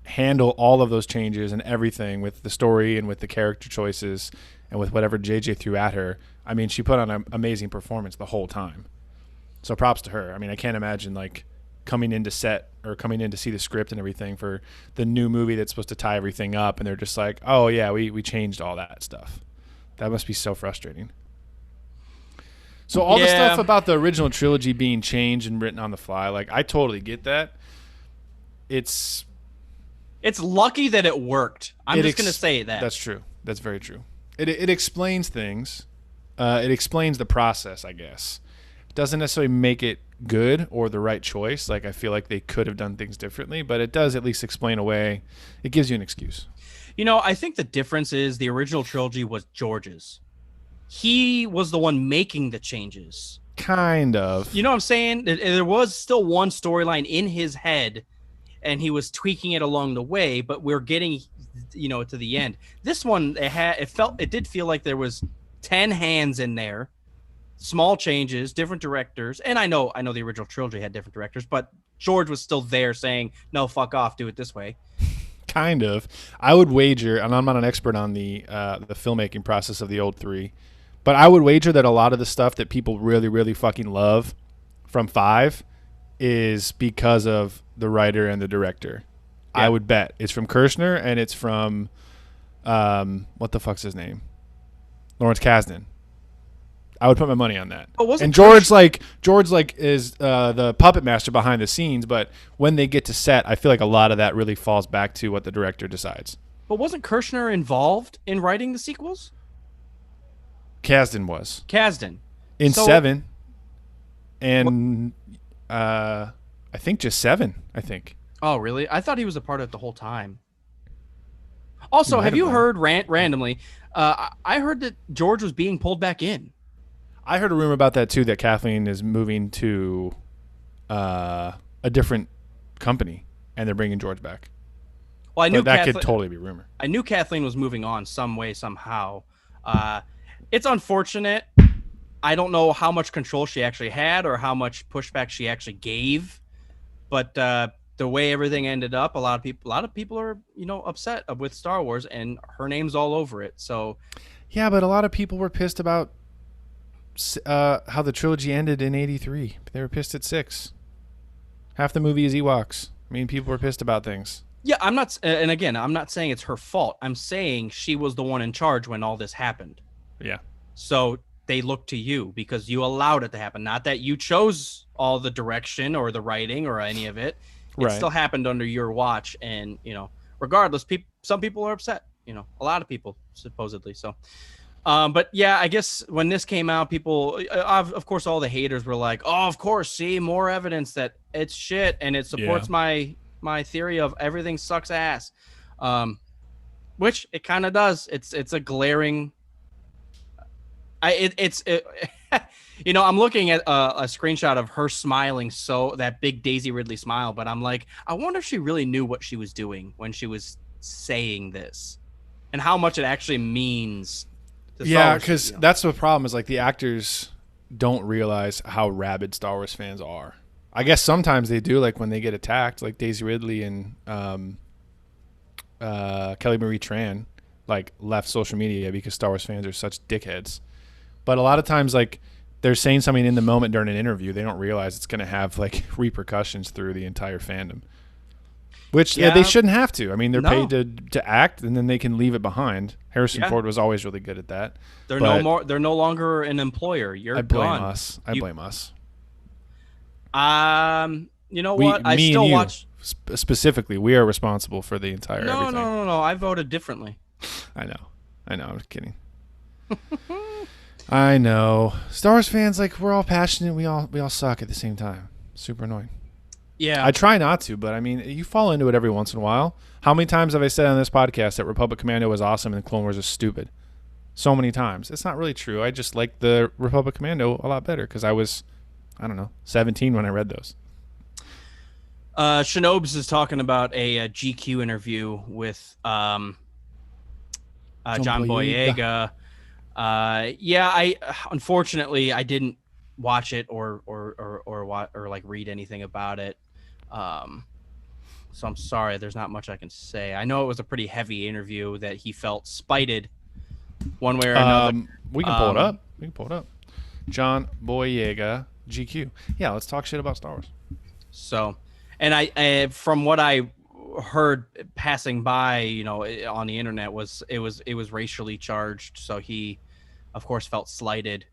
handle all of those changes and everything with the story and with the character choices and with whatever JJ threw at her. I mean, she put on an amazing performance the whole time. So props to her. I mean, I can't imagine like coming into set or coming in to see the script and everything for the new movie that's supposed to tie everything up, and they're just like, oh yeah, we changed all that stuff. That must be so frustrating. So all the stuff about the original trilogy being changed and written on the fly, like, I totally get that. It's lucky that it worked. I'm just going to say that. That's true. That's very true. It explains things. It explains the process, I guess. It doesn't necessarily make it good or the right choice. Like, I feel like they could have done things differently, but it does at least explain away. It gives you an excuse. You know, I think the difference is the original trilogy was George's. He was the one making the changes. Kind of. You know what I'm saying? There was still one storyline in his head, and he was tweaking it along the way, but we're getting, to the end. This one, it did feel like there was 10 hands in there, small changes, different directors. And I know the original trilogy had different directors, but George was still there saying, no, fuck off, do it this way. Kind of. I would wager, and I'm not an expert on the filmmaking process of the old 3, but I would wager that a lot of the stuff that people really, really fucking love from 5 is because of the writer and the director. Yeah. I would bet it's from Kirshner, and it's from what the fuck's his name? Lawrence Kasdan. I would put my money on that. And George is the puppet master behind the scenes, but when they get to set, I feel like a lot of that really falls back to what the director decides. But wasn't Kirshner involved in writing the sequels? Kasdan was. In 7, and I think just 7. I think. Oh, really? I thought he was a part of it the whole time. Also, have you heard randomly? I heard that George was being pulled back in. I heard a rumor about that too. That Kathleen is moving to a different company, and they're bringing George back. Well, I knew that could totally be rumor. I knew Kathleen was moving on some way, somehow. It's unfortunate. I don't know how much control she actually had or how much pushback she actually gave, but the way everything ended up, a lot of people are upset with Star Wars, and her name's all over it. So, yeah, but a lot of people were pissed about how the trilogy ended in '83. They were pissed at 6. Half the movie is Ewoks. I mean, people were pissed about things. Yeah, I'm not saying it's her fault. I'm saying she was the one in charge when all this happened. Yeah. So they look to you because you allowed it to happen. Not that you chose all the direction or the writing or any of it. It still happened under your watch, and regardless, some people are upset. a lot of people supposedly. So, but yeah, I guess when this came out, people, of course, all the haters were like, "Oh, of course, see more evidence that it's shit and it supports my theory of everything sucks ass," which it kind of does. It's a glaring. I'm looking at a screenshot of her smiling, so that big Daisy Ridley smile, but I'm like, I wonder if she really knew what she was doing when she was saying this and how much it actually means. Yeah, because that's the problem is like the actors don't realize how rabid Star Wars fans are. I guess sometimes they do, like when they get attacked, like Daisy Ridley and Kelly Marie Tran like left social media because Star Wars fans are such dickheads. But a lot of times, like, they're saying something in the moment during an interview, they don't realize it's going to have like repercussions through the entire fandom. Which they shouldn't have to. I mean, they're paid to act, and then they can leave it behind. Harrison Ford was always really good at that. They're no longer an employer. I blame us. I blame us. You know what? I still watch. Specifically, we are responsible for the entire. everything. No. I voted differently. I know. I'm just kidding. I know. Star Wars fans, like, we're all passionate. We all suck at the same time. Super annoying. Yeah. I try not to, but I mean, you fall into it every once in a while. How many times have I said on this podcast that Republic Commando was awesome and Clone Wars is stupid? So many times. It's not really true. I just like the Republic Commando a lot better because I was, 17 when I read those. Shinobes is talking about a GQ interview with John Boyega. I unfortunately I didn't watch it or like read anything about it. So I'm sorry, there's not much I can say. I know it was a pretty heavy interview that he felt spited one way or another. We can pull it up. John Boyega, GQ. Yeah, let's talk shit about Star Wars. So, and I from what I heard passing by, on the internet it was racially charged. So he, of course, felt slighted.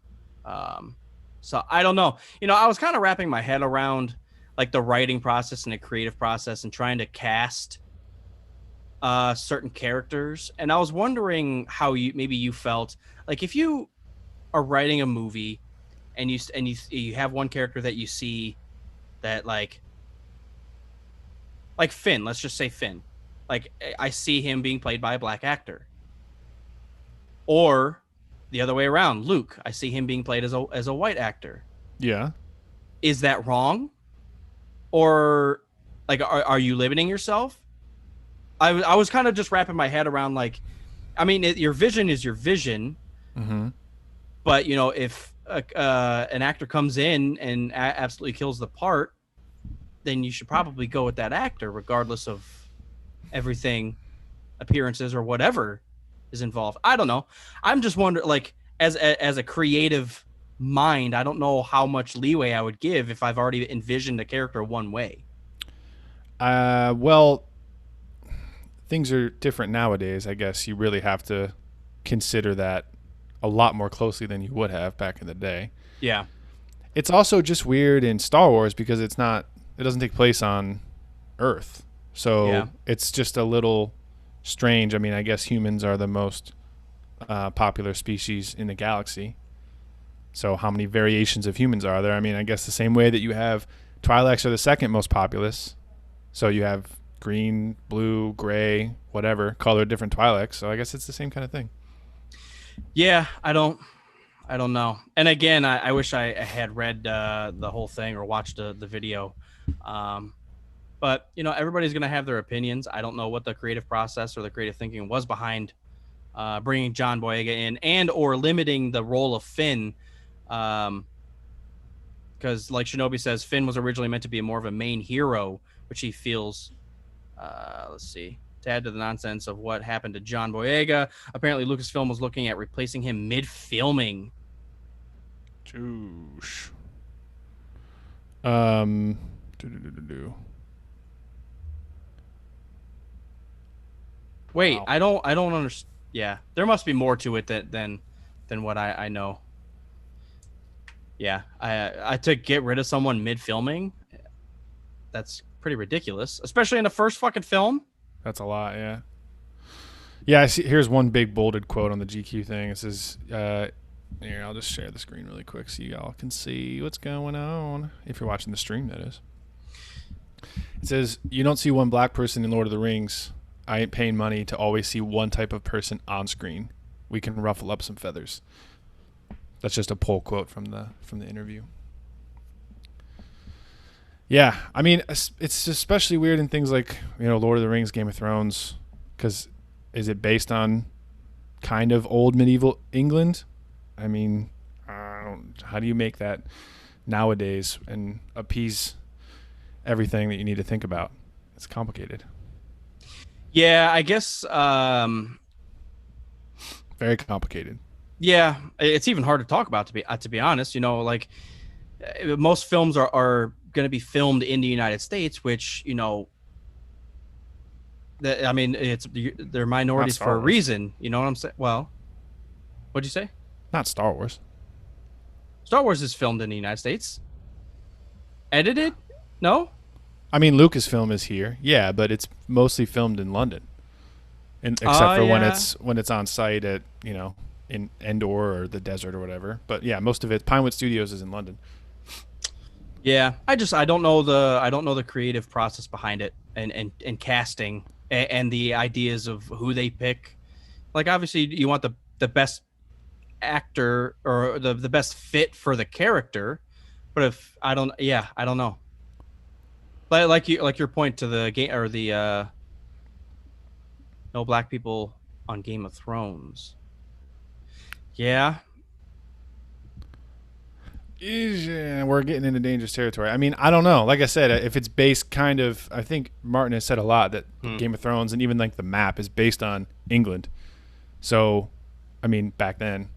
So I don't know. I was kind of wrapping my head around like the writing process and the creative process and trying to cast certain characters. And I was wondering how you felt like if you are writing a movie and you have one character that you see that like Finn, let's just say Finn. Like I see him being played by a black actor. Or the other way around, Luke, I see him being played as a white actor. Yeah. Is that wrong? Or like are you limiting yourself? I was kind of just wrapping my head around like, I mean, your vision is your vision. Mm-hmm. But if an actor comes in and absolutely kills the part, then you should probably go with that actor regardless of everything, appearances or whatever is involved. I don't know. I'm just wondering, like, as a creative mind, I don't know how much leeway I would give if I've already envisioned a character one way. Well, things are different nowadays. I guess you really have to consider that a lot more closely than you would have back in the day. Yeah. It's also just weird in Star Wars because it doesn't take place on Earth. So it's just a little strange. I mean, I guess humans are the most popular species in the galaxy. So how many variations of humans are there? I mean, I guess the same way that you have Twi'leks are the second most populous. So you have green, blue, gray, whatever, colored different Twi'leks. So I guess it's the same kind of thing. Yeah, I don't know. And again, I wish I had read the whole thing or watched the video. But, everybody's going to have their opinions. I don't know what the creative process or the creative thinking was behind bringing John Boyega in and or limiting the role of Finn. Because like Shinobi says, Finn was originally meant to be more of a main hero, which he feels, let's see, to add to the nonsense of what happened to John Boyega. Apparently, Lucasfilm was looking at replacing him mid-filming. Joosh. Wait, wow. I don't understand. Yeah, there must be more to it than what I know. Yeah, I to get rid of someone mid-filming, that's pretty ridiculous, especially in the first fucking film. That's a lot, yeah. Yeah, I see. Here's one big bolded quote on the GQ thing. It says, here, I'll just share the screen really quick so you all can see what's going on. If you're watching the stream, that is. It says, you don't see one black person in Lord of the Rings. I ain't paying money to always see one type of person on screen. We can ruffle up some feathers. That's just a poll quote from the interview. Yeah, I mean, it's especially weird in things like, Lord of the Rings, Game of Thrones, because is it based on kind of old medieval England? I mean, how do you make that nowadays and appease everything that you need to think about? It's complicated. Yeah, I guess. Very complicated. Yeah, it's even hard to talk about, to be honest. Like most films are going to be filmed in the United States, which they're minorities for a reason. You know what I'm saying? Well, what'd you say? Not Star Wars. Star Wars is filmed in the United States. Edited? No. I mean, Lucasfilm is here, yeah, but it's mostly filmed in London, except for when it's on site at in Endor or the desert or whatever. But yeah, most of it, Pinewood Studios is in London. Yeah, I don't know the creative process behind it and casting and the ideas of who they pick. Like obviously you want the best actor or the best fit for the character, but if I don't know. Like your point to the game or the no black people on Game of Thrones. Yeah. We're getting into dangerous territory. I mean, I don't know. Like I said, if it's based kind of, I think Martin has said a lot that Game of Thrones and even like the map is based on England. So, I mean, back then,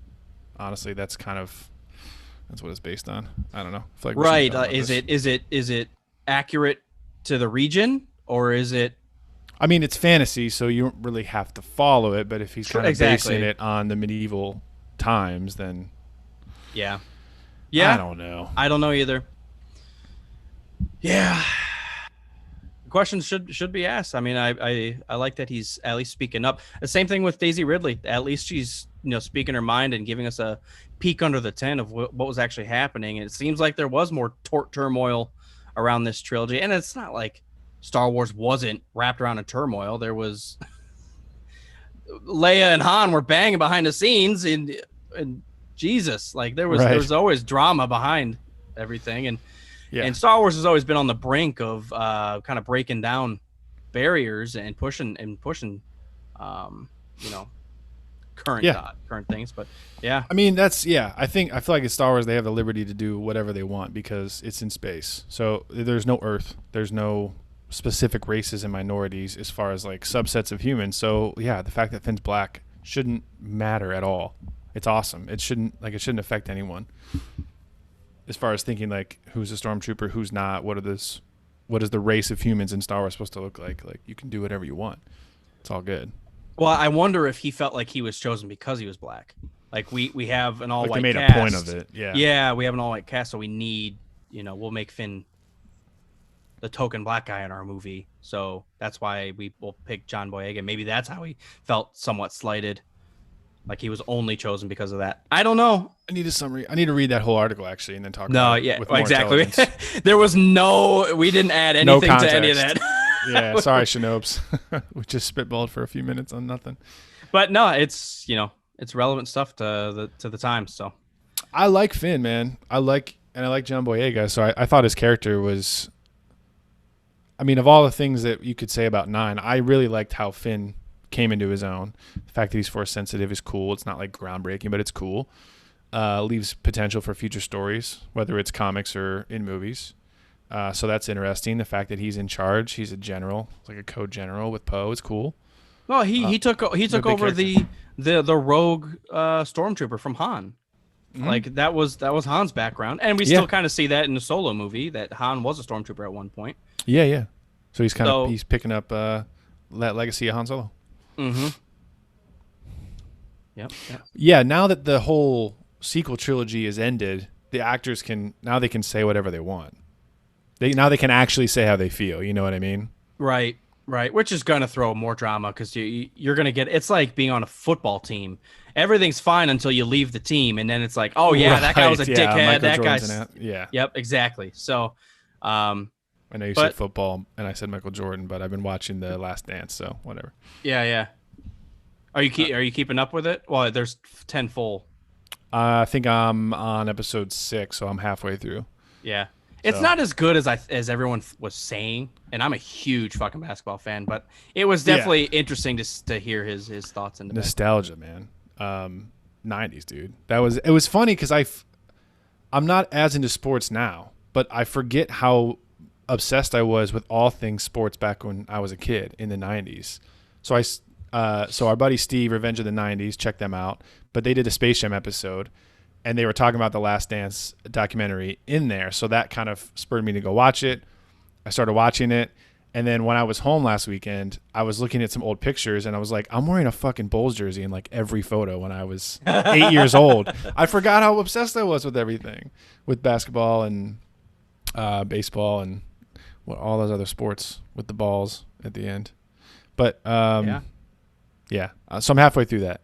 honestly, that's what it's based on. I don't know. I feel like right. Is it accurate to the region or is it? I mean, it's fantasy, so you don't really have to follow it. But if he's kind of basing it on the medieval times, then yeah, I don't know. I don't know either. Yeah, questions should be asked. I mean, I like that he's at least speaking up. The same thing with Daisy Ridley. At least she's speaking her mind and giving us a peek under the tent of what was actually happening. And it seems like there was more turmoil around this trilogy, and it's not like Star Wars wasn't wrapped around in turmoil. There was Leia and Han were banging behind the scenes, and Jesus, like there was always drama behind everything, and Star Wars has always been on the brink of kind of breaking down barriers and pushing current things. But yeah, I mean I feel like in Star Wars they have the liberty to do whatever they want because it's in space, so there's no Earth, there's no specific races and minorities as far as like subsets of humans. So yeah, the fact that Finn's black shouldn't matter at all. It's awesome. It shouldn't affect anyone as far as thinking like who's a stormtrooper, who's not, what is the race of humans in Star Wars supposed to look like you can do whatever you want. It's all good. Well, I wonder if he felt like he was chosen because he was black. Like we have an all white they made cast. a point of it. Yeah, we have an all white cast, so we need we'll make Finn the token black guy in our movie, so that's why we will pick John Boyega. Maybe that's how he felt somewhat slighted, like he was only chosen because of that. I don't know. I need a summary. I need to read that whole article actually, and then talk. With more exactly. There was we didn't add anything to any of that. Yeah, sorry, Shinobes. We just spitballed for a few minutes on nothing. But no, it's it's relevant stuff to the times. So I like Finn, man. I like John Boyega. So I thought his character was. I mean, of all the things that you could say about 9, I really liked how Finn came into his own. The fact that he's force sensitive is cool. It's not like groundbreaking, but it's cool. Leaves potential for future stories, whether it's comics or in movies. So that's interesting. The fact that he's in charge, he's a general, like a code general with Poe, is cool. Well, he took over the rogue stormtrooper from Han. Mm-hmm. Like that was Han's background, and we still kind of see that in the Solo movie that Han was a stormtrooper at one point. Yeah. So he's picking up that legacy of Han Solo. Mm-hmm. Yep. Yeah. Now that the whole sequel trilogy is ended, the actors can say whatever they want. They can actually say how they feel. You know what I mean? Right. Right, which is going to throw more drama because you're going to get. It's like being on a football team. Everything's fine until you leave the team, and then it's like, oh yeah, that guy was a dickhead. Michael That Jordan's guy's yeah. Yep, exactly. So, I know you said football, and I said Michael Jordan, but I've been watching The Last Dance, so whatever. Yeah. Are you keeping up with it? Well, there's 10 full. I think I'm on episode 6, so I'm halfway through. Yeah. It's not as good as everyone was saying, and I'm a huge fucking basketball fan, but it was definitely interesting to hear his thoughts in the nostalgia, man. 90s, dude. It was funny because I'm not as into sports now, but I forget how obsessed I was with all things sports back when I was a kid in the 90s. So so our buddy Steve, Revenge of the 90s, check them out. But they did a Space Jam episode, and they were talking about the Last Dance documentary in there. So that kind of spurred me to go watch it. I started watching it. And then when I was home last weekend, I was looking at some old pictures, and I was like, I'm wearing a fucking Bulls jersey in like every photo when I was 8 years old. I forgot how obsessed I was with everything, with basketball and baseball and all those other sports with the balls at the end. But yeah. So I'm halfway through that.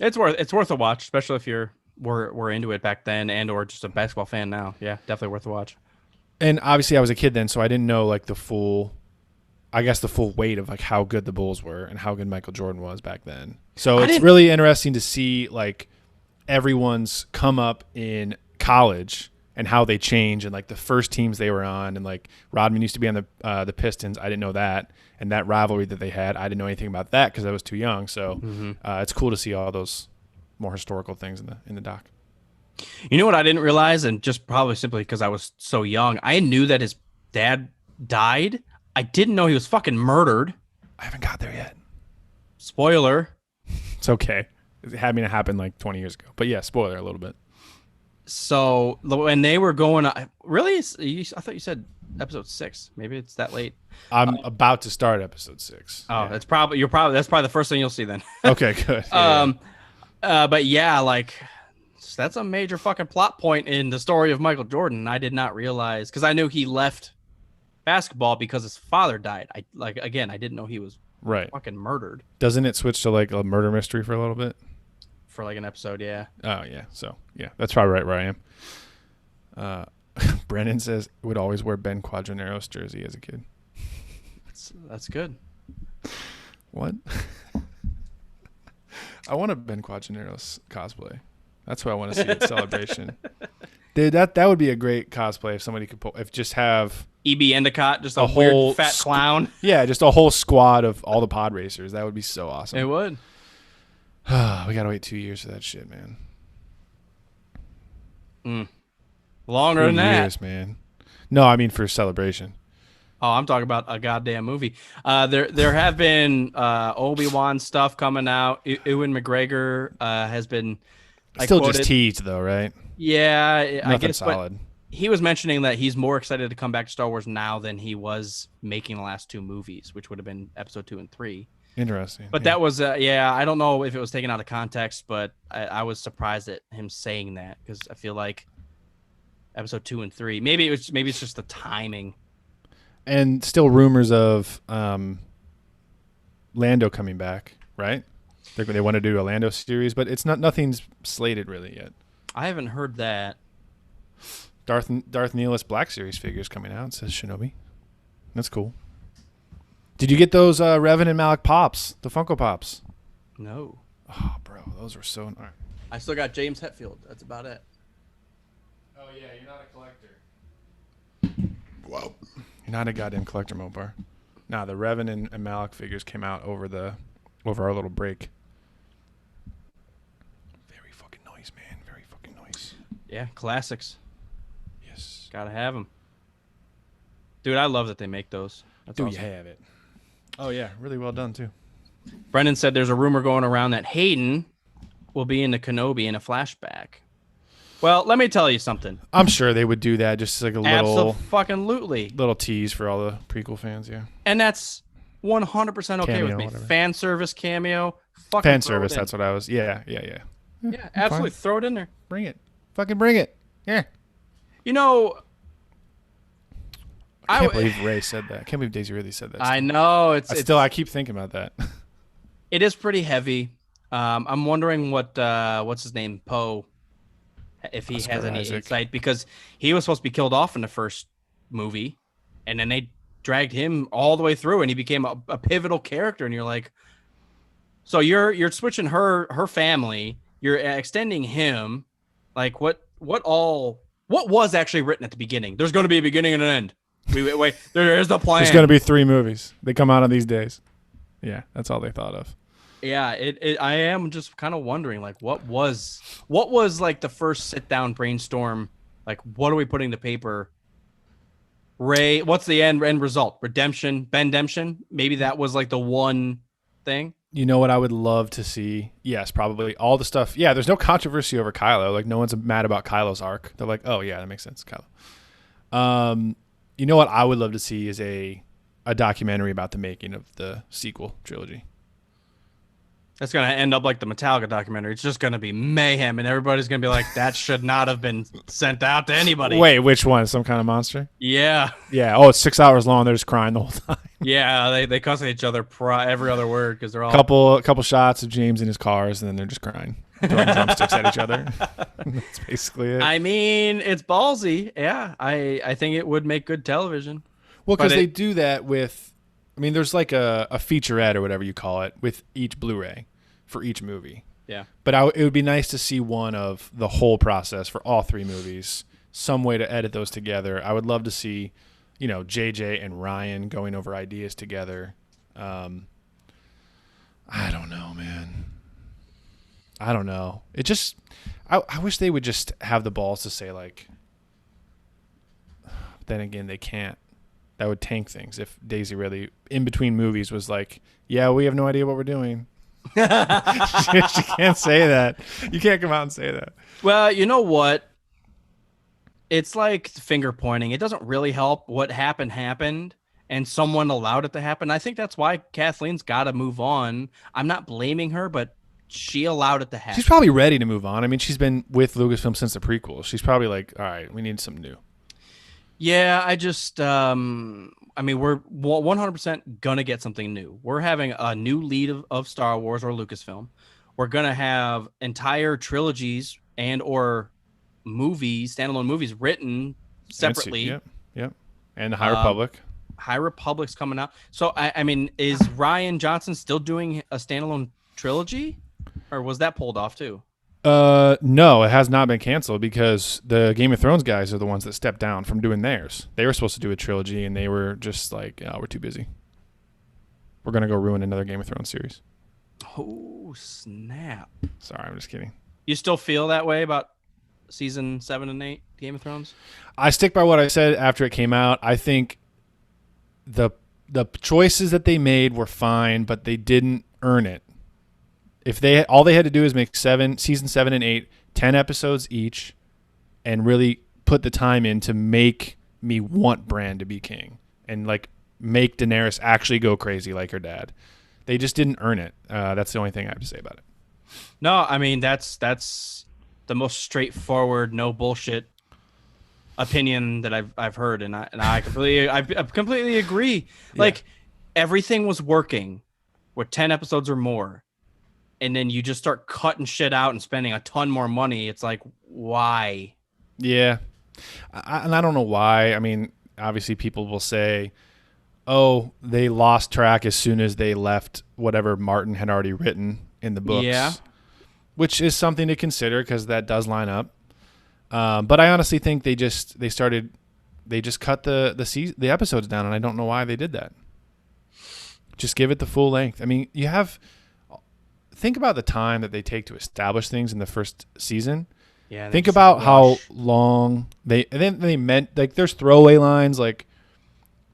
It's worth a watch, especially if we're into it back then and or just a basketball fan now. Yeah, definitely worth a watch. And obviously I was a kid then, so I didn't know like the full weight of like how good the Bulls were and how good Michael Jordan was back then. So it's really interesting to see like everyone's come up in college and how they change and like the first teams they were on, and like Rodman used to be on the Pistons. I didn't know that, and that rivalry that they had, I didn't know anything about that because I was too young. So it's cool to see all those more historical things in the doc. You know what I didn't realize, and just probably simply because I was so young, I knew that his dad died. I didn't know he was fucking murdered. I haven't got there yet. Spoiler. It's okay. It had me to happen like 20 years ago. But yeah, spoiler a little bit. So when they were going, really? I thought you said episode 6. Maybe it's that late. I'm about to start episode 6. Oh, that's probably the first thing you'll see then. Okay, good. But yeah, like that's a major fucking plot point in the story of Michael Jordan. I did not realize, because I knew he left basketball because his father died. I didn't know he was fucking murdered. Doesn't it switch to like a murder mystery for a little bit? For like an episode, yeah. Oh yeah, so yeah, that's probably right where I am. Brennan says would always wear Ben Quadranero's jersey as a kid. That's good. What? I want a Ben Quadranero's cosplay. That's what I want to see at Celebration. Dude, that would be a great cosplay if somebody could just have E.B. Endicott, just a whole weird fat clown. Yeah, just a whole squad of all the pod racers. That would be so awesome. It would. We gotta wait 2 years for that shit, man. Longer than that, years, man. No, I mean for Celebration. Oh, I'm talking about a goddamn movie. There have been Obi-Wan stuff coming out. Ewan McGregor has been still just teased though, right? Yeah, Nothing I guess solid. But he was mentioning that he's more excited to come back to Star Wars now than he was making the last 2 movies, which would have been Episode 2 and 3. Interesting. But that was I don't know if it was taken out of context, but I was surprised at him saying that, because I feel like Episode 2 and 3, maybe it's just the timing. And still rumors of Lando coming back, right? They want to do a Lando series, but nothing's slated really yet. I haven't heard that. Darth Nihilus Black Series figures coming out, says Shinobi. That's cool. Did you get those Revan and Malik Pops, the Funko Pops? No. Oh, bro, those were so... All right. I still got James Hetfield. That's about it. Oh, yeah, you're not a collector. Whoa. You're not a goddamn collector, Mopar. Nah, the Revan and Malik figures came out over our little break. Very fucking nice, man. Very fucking nice. Yeah, classics. Yes. Gotta have them. Dude, I love that they make those. That's Do awesome. you have it? Oh, yeah. Really well done, too. Brendan said there's a rumor going around that Hayden will be in the Kenobi in a flashback. Well, let me tell you something. I'm sure they would do that, just like a little tease for all the prequel fans, yeah. And that's 100% okay with me. Whatever. Fan service cameo. Fan service, that's what I was. Yeah. Yeah, absolutely. Fine. Throw it in there. Bring it. Fucking bring it. Yeah. You know, I can't believe Ray said that. I can't believe Daisy Ridley said that. I know. I keep thinking about that. It is pretty heavy. I'm wondering what's his name, Poe, if he Oscar has any Isaac. insight, because he was supposed to be killed off in the first movie, and then they dragged him all the way through, and he became a pivotal character. And you're like, so you're switching her family, you're extending him, like what was actually written at the beginning? There's going to be a beginning and an end. Wait, there is the plan. There's going to be 3 movies. They come out on these days. Yeah, that's all they thought of. Yeah, I am just kind of wondering, like, what was like the first sit down brainstorm? Like, what are we putting to paper? Ray, what's the end result? Redemption, Bendemption? Maybe that was like the one thing. You know what I would love to see? Yes, probably all the stuff. Yeah, there's no controversy over Kylo. Like, no one's mad about Kylo's arc. They're like, oh yeah, that makes sense, Kylo. You know what I would love to see is a documentary about the making of the sequel trilogy. That's going to end up like the Metallica documentary. It's just going to be mayhem, and everybody's going to be like, that should not have been sent out to anybody. Wait, which one? Some kind of monster? Yeah. Yeah. Oh, it's 6 hours long. They're just crying the whole time. Yeah, they cuss at each other every other word because they're all... Couple shots of James in his cars, and then they're just crying. Throwing drumsticks at each other. That's basically it. I mean, it's ballsy. Yeah, I think it would make good television. Well, because they do that with... I mean, there's like a featurette or whatever you call it with each Blu-ray for each movie. Yeah. But it would be nice to see one of the whole process for all 3 movies, some way to edit those together. I would love to see, JJ and Ryan going over ideas together. I don't know, man. I don't know. It just, I wish they would just have the balls to say, like, then again, they can't. That would tank things if Daisy Ridley in between movies was like, yeah, we have no idea what we're doing. She can't say that. You can't come out and say that. Well, you know what? It's like finger pointing. It doesn't really help. What happened, and someone allowed it to happen. I think that's why Kathleen's got to move on. I'm not blaming her, but she allowed it to happen. She's probably ready to move on. I mean, she's been with Lucasfilm since the prequels. She's probably like, all right, we need something new. Yeah, I just, we're 100% going to get something new. We're having a new lead of Star Wars or Lucasfilm. We're going to have entire trilogies and or movies, standalone movies written separately. Yep. And the High Republic. High Republic's coming out. So, I mean, is Ryan Johnson still doing a standalone trilogy? Or was that pulled off too? No, it has not been canceled because the Game of Thrones guys are the ones that stepped down from doing theirs. They were supposed to do a trilogy, and they were just like, we're too busy. We're going to go ruin another Game of Thrones series. Oh, snap. Sorry, I'm just kidding. You still feel that way about season 7 and 8 Game of Thrones? I stick by what I said after it came out. I think the choices that they made were fine, but they didn't earn it. If all they had to do is make season 7 and 8, 10 episodes each, and really put the time in to make me want Bran to be king and like make Daenerys actually go crazy like her dad. They just didn't earn it. That's the only thing I have to say about it. No, I mean that's the most straightforward, no bullshit opinion that I've heard, and I completely agree. Yeah. Like everything was working with 10 episodes or more. And then you just start cutting shit out and spending a ton more money. It's like, why? Yeah. And I don't know why. I mean, obviously people will say, oh, they lost track as soon as they left whatever Martin had already written in the books. Yeah. Which is something to consider because that does line up. But I honestly think they just cut the episodes down, and I don't know why they did that. Just give it the full length. I mean, think about the time that they take to establish things in the first season. Yeah. Think about how long they meant, like there's throwaway lines. Like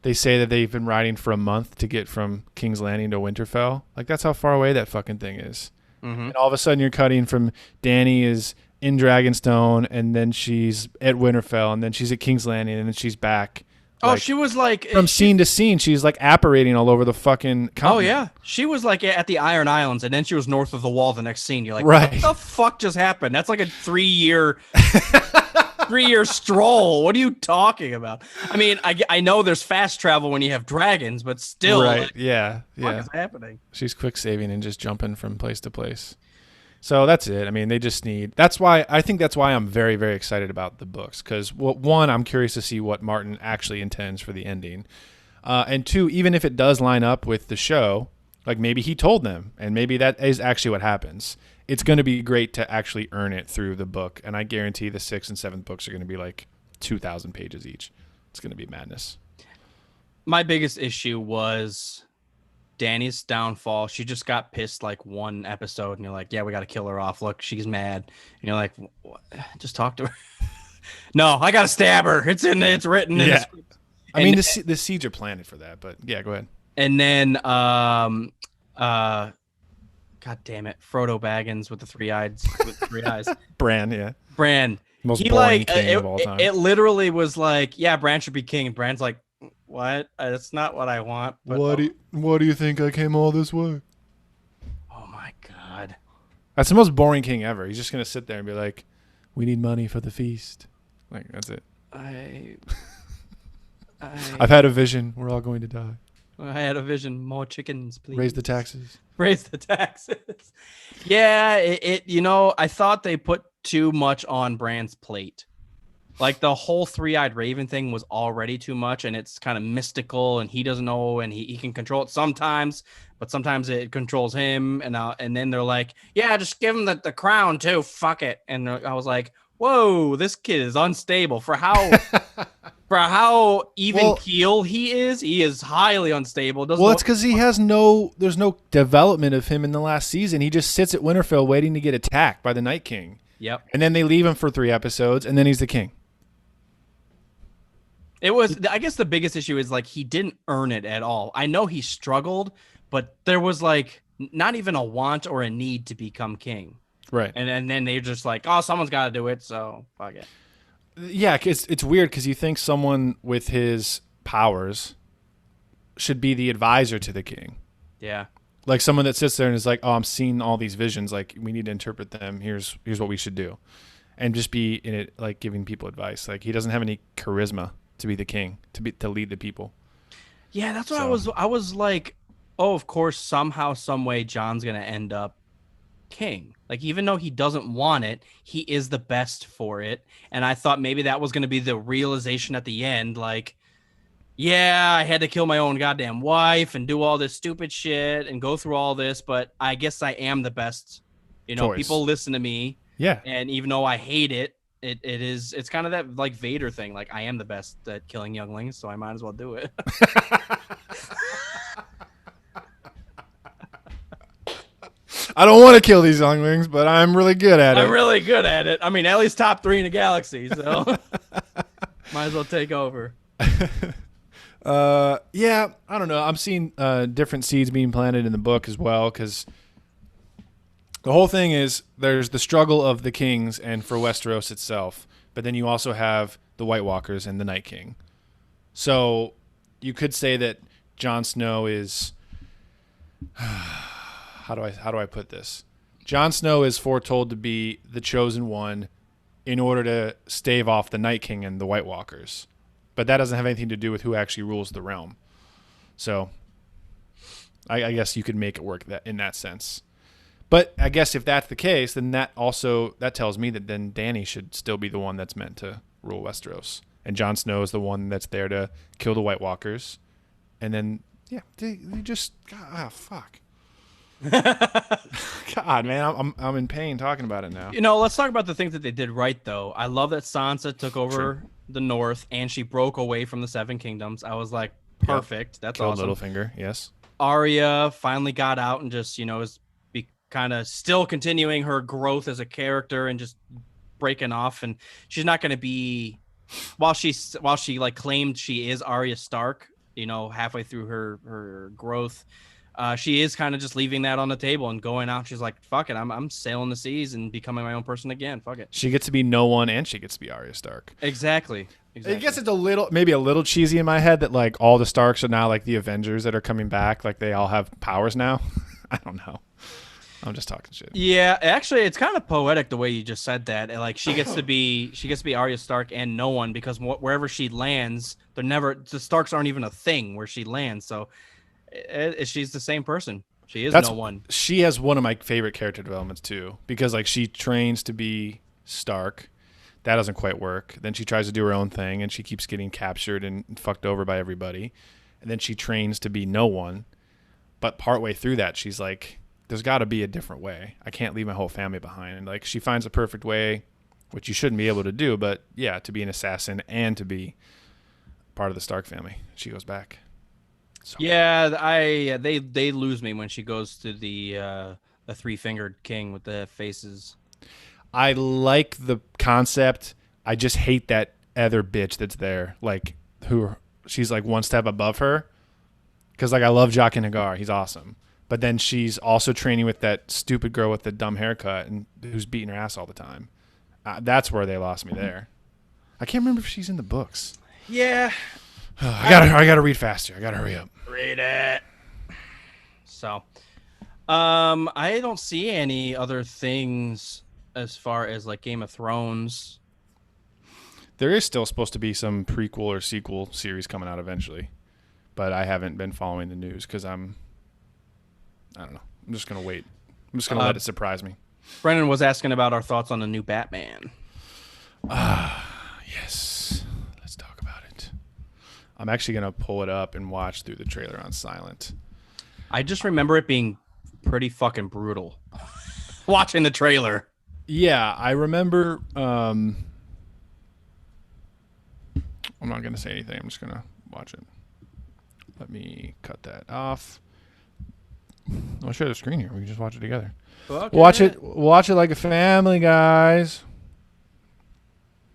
they say that they've been writing for a month to get from King's Landing to Winterfell. Like that's how far away that fucking thing is. Mm-hmm. And all of a sudden you're cutting from Dany is in Dragonstone and then she's at Winterfell and then she's at King's Landing and then she's back. Oh, she was like from scene to scene. She's like apparating all over the fucking continent. Oh yeah, she was like at the Iron Islands, and then she was north of the Wall. The next scene, you're like, right. What the fuck just happened? That's like a 3-year 3-year stroll. What are you talking about? I mean, I know there's fast travel when you have dragons, but still, right? like, Yeah. what is happening? She's quick saving and just jumping from place to place. So that's it. I mean, they just need. That's why I'm very, very excited about the books because one, I'm curious to see what Martin actually intends for the ending, and two, even if it does line up with the show, like maybe he told them, and maybe that is actually what happens. It's going to be great to actually earn it through the book, and I guarantee the 6th and 7th books are going to be like 2,000 pages each. It's going to be madness. My biggest issue was Dany's downfall. She just got pissed like one episode, and you're like, yeah, we got to kill her off. Look, she's mad. And you're like, what? Just talk to her. No, I got to stab her. It's written in the script. I mean, the seeds are planted for that, but yeah, go ahead. And then, God damn it, Frodo Baggins with the three eyes. Bran. Most boring king of all time. It literally was like, yeah, Bran should be king, and Bran's like, what? That's not what I want. But, what do you think I came all this way? Oh my God. That's the most boring king ever. He's just gonna sit there and be like, "We need money for the feast." Like that's it. I've had a vision. We're all going to die. I had a vision. More chickens, please. Raise the taxes. Yeah, I thought they put too much on Bran's plate. Like the whole three-eyed raven thing was already too much, and it's kind of mystical, and he doesn't know, and he can control it sometimes, but sometimes it controls him. And then they're like, yeah, just give him the crown too. Fuck it. And I was like, whoa, this kid is unstable for how even keel he is. He is highly unstable. It's because there's no development of him in the last season. He just sits at Winterfell waiting to get attacked by the Night King. Yep. And then they leave him for 3 episodes, and then he's the king. I guess the biggest issue is like he didn't earn it at all. I know he struggled, but there was like not even a want or a need to become king. Right. And then they're just like, oh, someone's got to do it, so fuck it. Yeah, it's weird because you think someone with his powers should be the advisor to the king. Yeah. Like someone that sits there and is like, oh, I'm seeing all these visions. Like we need to interpret them. Here's what we should do. And just be in it, like giving people advice. Like he doesn't have any charisma to be the king, to lead the people. Yeah, that's what I was like, oh, of course, somehow, some way Jon's going to end up king. Like even though he doesn't want it, he is the best for it. And I thought maybe that was going to be the realization at the end, like, yeah, I had to kill my own goddamn wife and do all this stupid shit and go through all this, but I guess I am the best. Choice. People listen to me. Yeah. And even though I hate it, it's kind of that like Vader thing. Like I am the best at killing younglings, so I might as well do it. I don't want to kill these younglings, but I'm really good at it. I'm really good at it. I mean, at least top 3 in the galaxy, so might as well take over. Yeah, I don't know. I'm seeing different seeds being planted in the book as well, because the whole thing is there's the struggle of the kings and for Westeros itself, but then you also have the White Walkers and the Night King. So you could say that Jon Snow is how do I put this? Jon Snow is foretold to be the chosen one in order to stave off the Night King and the White Walkers. But that doesn't have anything to do with who actually rules the realm. So I guess you could make it work in that sense. But I guess if that's the case, then that tells me that then Dany should still be the one that's meant to rule Westeros. And Jon Snow is the one that's there to kill the White Walkers. And then, yeah, they just, fuck. God, man, I'm in pain talking about it now. Let's talk about the things that they did right, though. I love that Sansa took over the North and she broke away from the Seven Kingdoms. I was like, perfect. Yep. That's Killed awesome. Littlefinger, yes. Arya finally got out and just, is kind of still continuing her growth as a character and just breaking off. And she's not going to be, while she like claimed she is Arya Stark, halfway through her growth. She is kind of just leaving that on the table and going out. She's like, fuck it. I'm sailing the seas and becoming my own person again. Fuck it. She gets to be no one and she gets to be Arya Stark. Exactly. I guess it's maybe a little cheesy in my head that like all the Starks are now like the Avengers that are coming back. Like they all have powers now. I don't know. I'm just talking shit. Yeah, actually, it's kind of poetic the way you just said that. Like she gets to be Arya Stark and no one because wherever she lands, the Starks aren't even a thing where she lands. So she's the same person. She is no one. She has one of my favorite character developments too, because like she trains to be Stark. That doesn't quite work. Then she tries to do her own thing, and she keeps getting captured and fucked over by everybody. And then she trains to be no one. But partway through that, she's like, there's got to be a different way. I can't leave my whole family behind. And like she finds a perfect way, which you shouldn't be able to do, but yeah, to be an assassin and to be part of the Stark family. She goes back. So. Yeah, they lose me when she goes to the three-fingered king with the faces. I like the concept. I just hate that other bitch that's there. Like she's like one step above her. Because like I love Jaqen H'ghar, he's awesome. But then she's also training with that stupid girl with the dumb haircut and who's beating her ass all the time. That's where they lost me there. I can't remember if she's in the books. Yeah. I gotta read faster. I gotta hurry up. Read it. So, I don't see any other things as far as like Game of Thrones. There is still supposed to be some prequel or sequel series coming out eventually, but I haven't been following the news because I don't know. I'm just gonna wait. I'm just gonna let it surprise me. Brennan was asking about our thoughts on the new Batman. Yes. Let's talk about it. I'm actually gonna pull it up and watch through the trailer on silent. I just remember it being pretty fucking brutal. Watching the trailer. Yeah, I remember. I'm not gonna say anything. I'm just gonna watch it. Let me cut that off. I'll share the screen here. We can just watch it together. Okay. Watch it like a family, guys.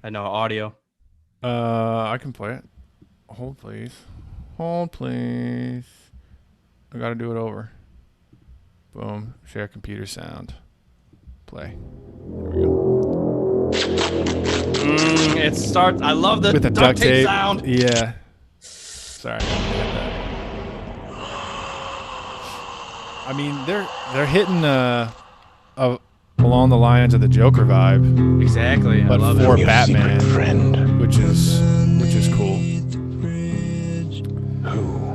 I know audio. I can play it. Hold, please. Hold, please. I gotta do it over. Boom. Share computer sound. Play. There we go. It starts. I love the with the duct tape sound. Yeah. Sorry. I mean, they're hitting along the lines of the Joker vibe. Exactly. But I love for it. Batman, friend. which is cool. Who?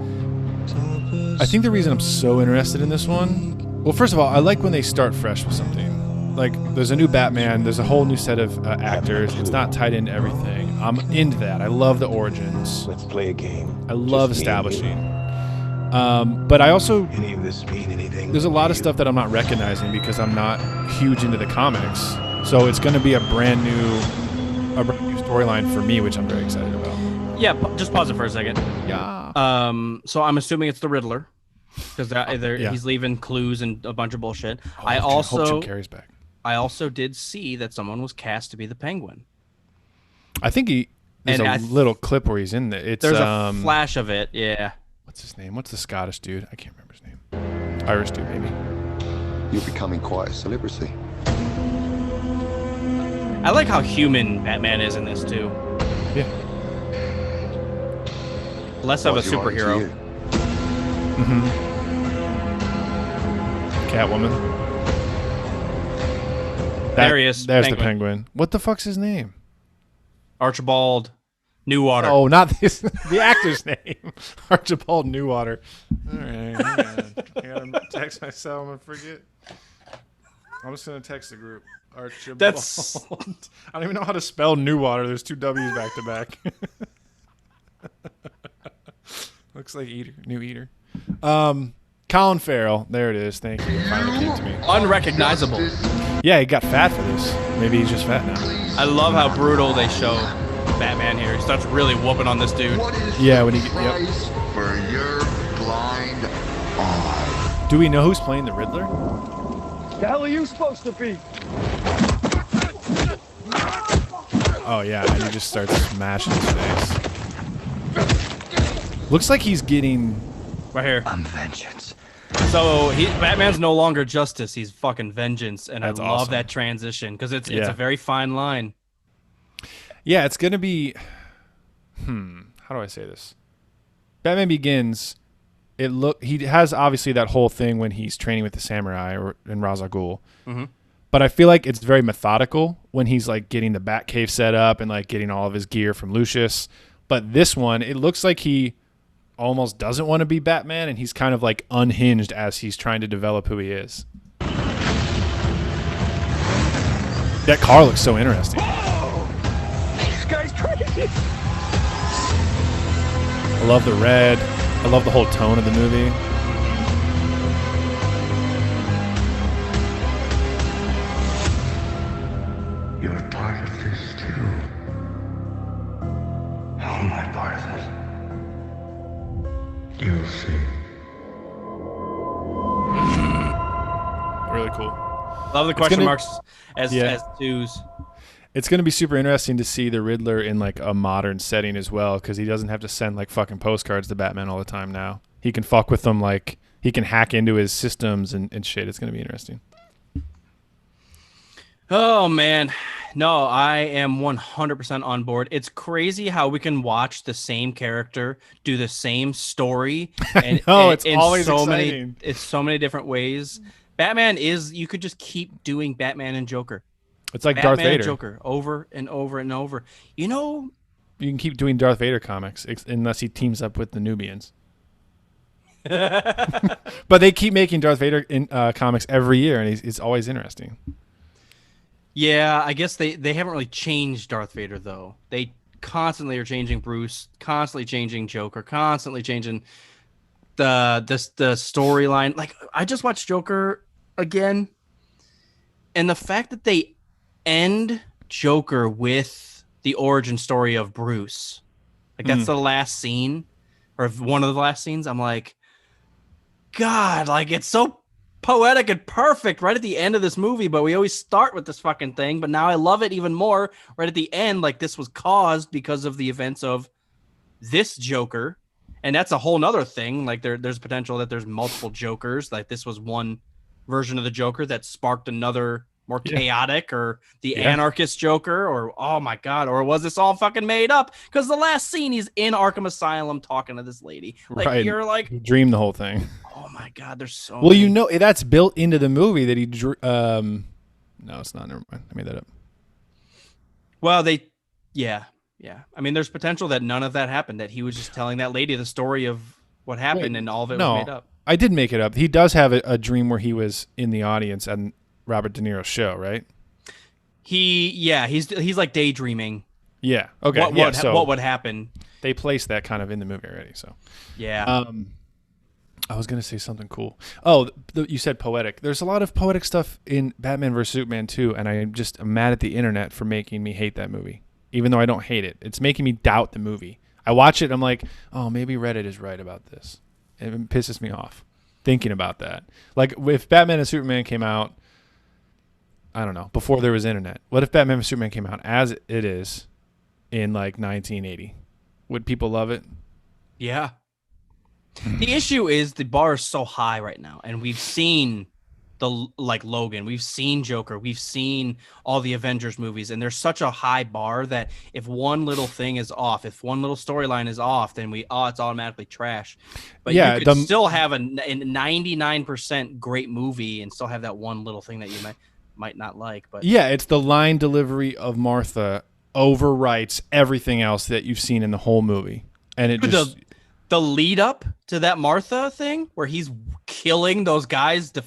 I think the reason I'm so interested in this one, well, first of all, I like when they start fresh with something. Like, there's a new Batman, there's a whole new set of actors. It's not tied into everything. I'm into that. I love the origins. Let's play a game. I love establishing. But I also, Any of this mean anything? there's a lot of stuff that I'm not recognizing because I'm not huge into the comics. So it's going to be a brand new storyline for me, which I'm very excited about. Yeah, just pause it for a second. Yeah. So I'm assuming it's the Riddler because he's leaving clues and a bunch of bullshit. I hope Jim Carrey's back. I also did see that someone was cast to be the Penguin. I think there's a little clip where he's in there. There's a flash of it. Yeah. What's his name? What's the Scottish dude? I can't remember his name. Irish dude, maybe. You're becoming quite a celebrity. I like how human Batman is in this too. Yeah. Less of a superhero. Mm-hmm. Catwoman. There he is. There's the Penguin. What the fuck's his name? Archibald Newwater. Oh, not this. The actor's name. Archibald Newwater. All right. I gotta text myself. I'm gonna forget. I'm just gonna text the group. Archibald. I don't even know how to spell Newwater. There's two W's back to back. Looks like New Eater. Colin Farrell. There it is. Thank you. It finally came to me. Unrecognizable. Yeah, he got fat for this. Maybe he's just fat now. I love how brutal they show Batman here. He starts really whooping on this dude. Yeah, when he for your blind eye. Do we know who's playing the Riddler? The hell are you supposed to be? Oh yeah, and he just starts smashing his face. Looks like he's getting right here. I'm vengeance. So Batman's no longer justice. He's fucking vengeance, and That's I love awesome. that transition because it's a very fine line. Yeah, it's gonna be. How do I say this? Batman Begins he has obviously that whole thing when he's training with the samurai or in Ra's al Ghul. Mm-hmm. But I feel like it's very methodical when he's like getting the Batcave set up and like getting all of his gear from Lucius. But this one, it looks like he almost doesn't want to be Batman, and he's kind of like unhinged as he's trying to develop who he is. That car looks so interesting. This guy's crazy. I love the red. I love the whole tone of the movie. You're part of this too. How am I part of it? You'll see. Really cool. Love the question marks as twos. It's going to be super interesting to see the Riddler in like a modern setting as well, because he doesn't have to send like fucking postcards to Batman all the time now. He can fuck with them, like he can hack into his systems and shit. It's going to be interesting. Oh man, no, I am 100% on board. It's crazy how we can watch the same character do the same story, and it's in always so exciting. it's so many different ways. Batman is, you could just keep doing Batman and Joker. It's like Batman Darth Vader. and Joker over and over and over. You know, You can keep doing Darth Vader comics unless he teams up with the Nubians. But they keep making Darth Vader comics every year, and it's always interesting. yeah, I guess they haven't really changed Darth Vader though. They constantly are changing Bruce, constantly changing Joker, constantly changing the storyline. Like I just watched Joker again, and the fact that they end Joker with the origin story of Bruce, like that's the last scene or one of the last scenes. I'm like, God, like it's so poetic and perfect right at the end of this movie, but we always start with this fucking thing. But now I love it even more right at the end. Like this was caused because of the events of this Joker. And that's a whole nother thing. Like there's potential that there's multiple Jokers. Like this was one version of the Joker that sparked another more chaotic, or the anarchist Joker, or oh my God, or was this all fucking made up? Because the last scene he's in Arkham Asylum talking to this lady. Like right. You're like, He dreamed the whole thing. oh my God, there's so Well, many. you know that's built into the movie that he drew. No, it's not. Never mind. I made that up. Well, yeah. I mean, there's potential that none of that happened. That he was just telling that lady the story of what happened, and all of it was made up. I did make it up. He does have a dream where he was in the audience at Robert De Niro's show, right? He's like daydreaming. Yeah. Okay. What would happen? They placed that kind of in the movie already. So. Yeah. I was gonna say something cool. Oh, you said poetic. There's a lot of poetic stuff in Batman vs Superman too, and I'm just mad at the internet for making me hate that movie. Even though I don't hate it, it's making me doubt the movie. I watch it, and I'm like, oh, maybe Reddit is right about this. It pisses me off thinking about that. Like if Batman and Superman came out, I don't know, before there was internet. What if Batman vs Superman came out as it is in like 1980? Would people love it? Yeah. The issue is the bar is so high right now, and we've seen Logan, we've seen Joker, we've seen all the Avengers movies, and there's such a high bar that if one little thing is off, if one little storyline is off, then it's automatically trash. But you could still have a 99% great movie and still have that one little thing that you might not like. But yeah, it's the line delivery of Martha overwrites everything else that you've seen in the whole movie, and it just the lead up to that Martha thing where he's killing those guys to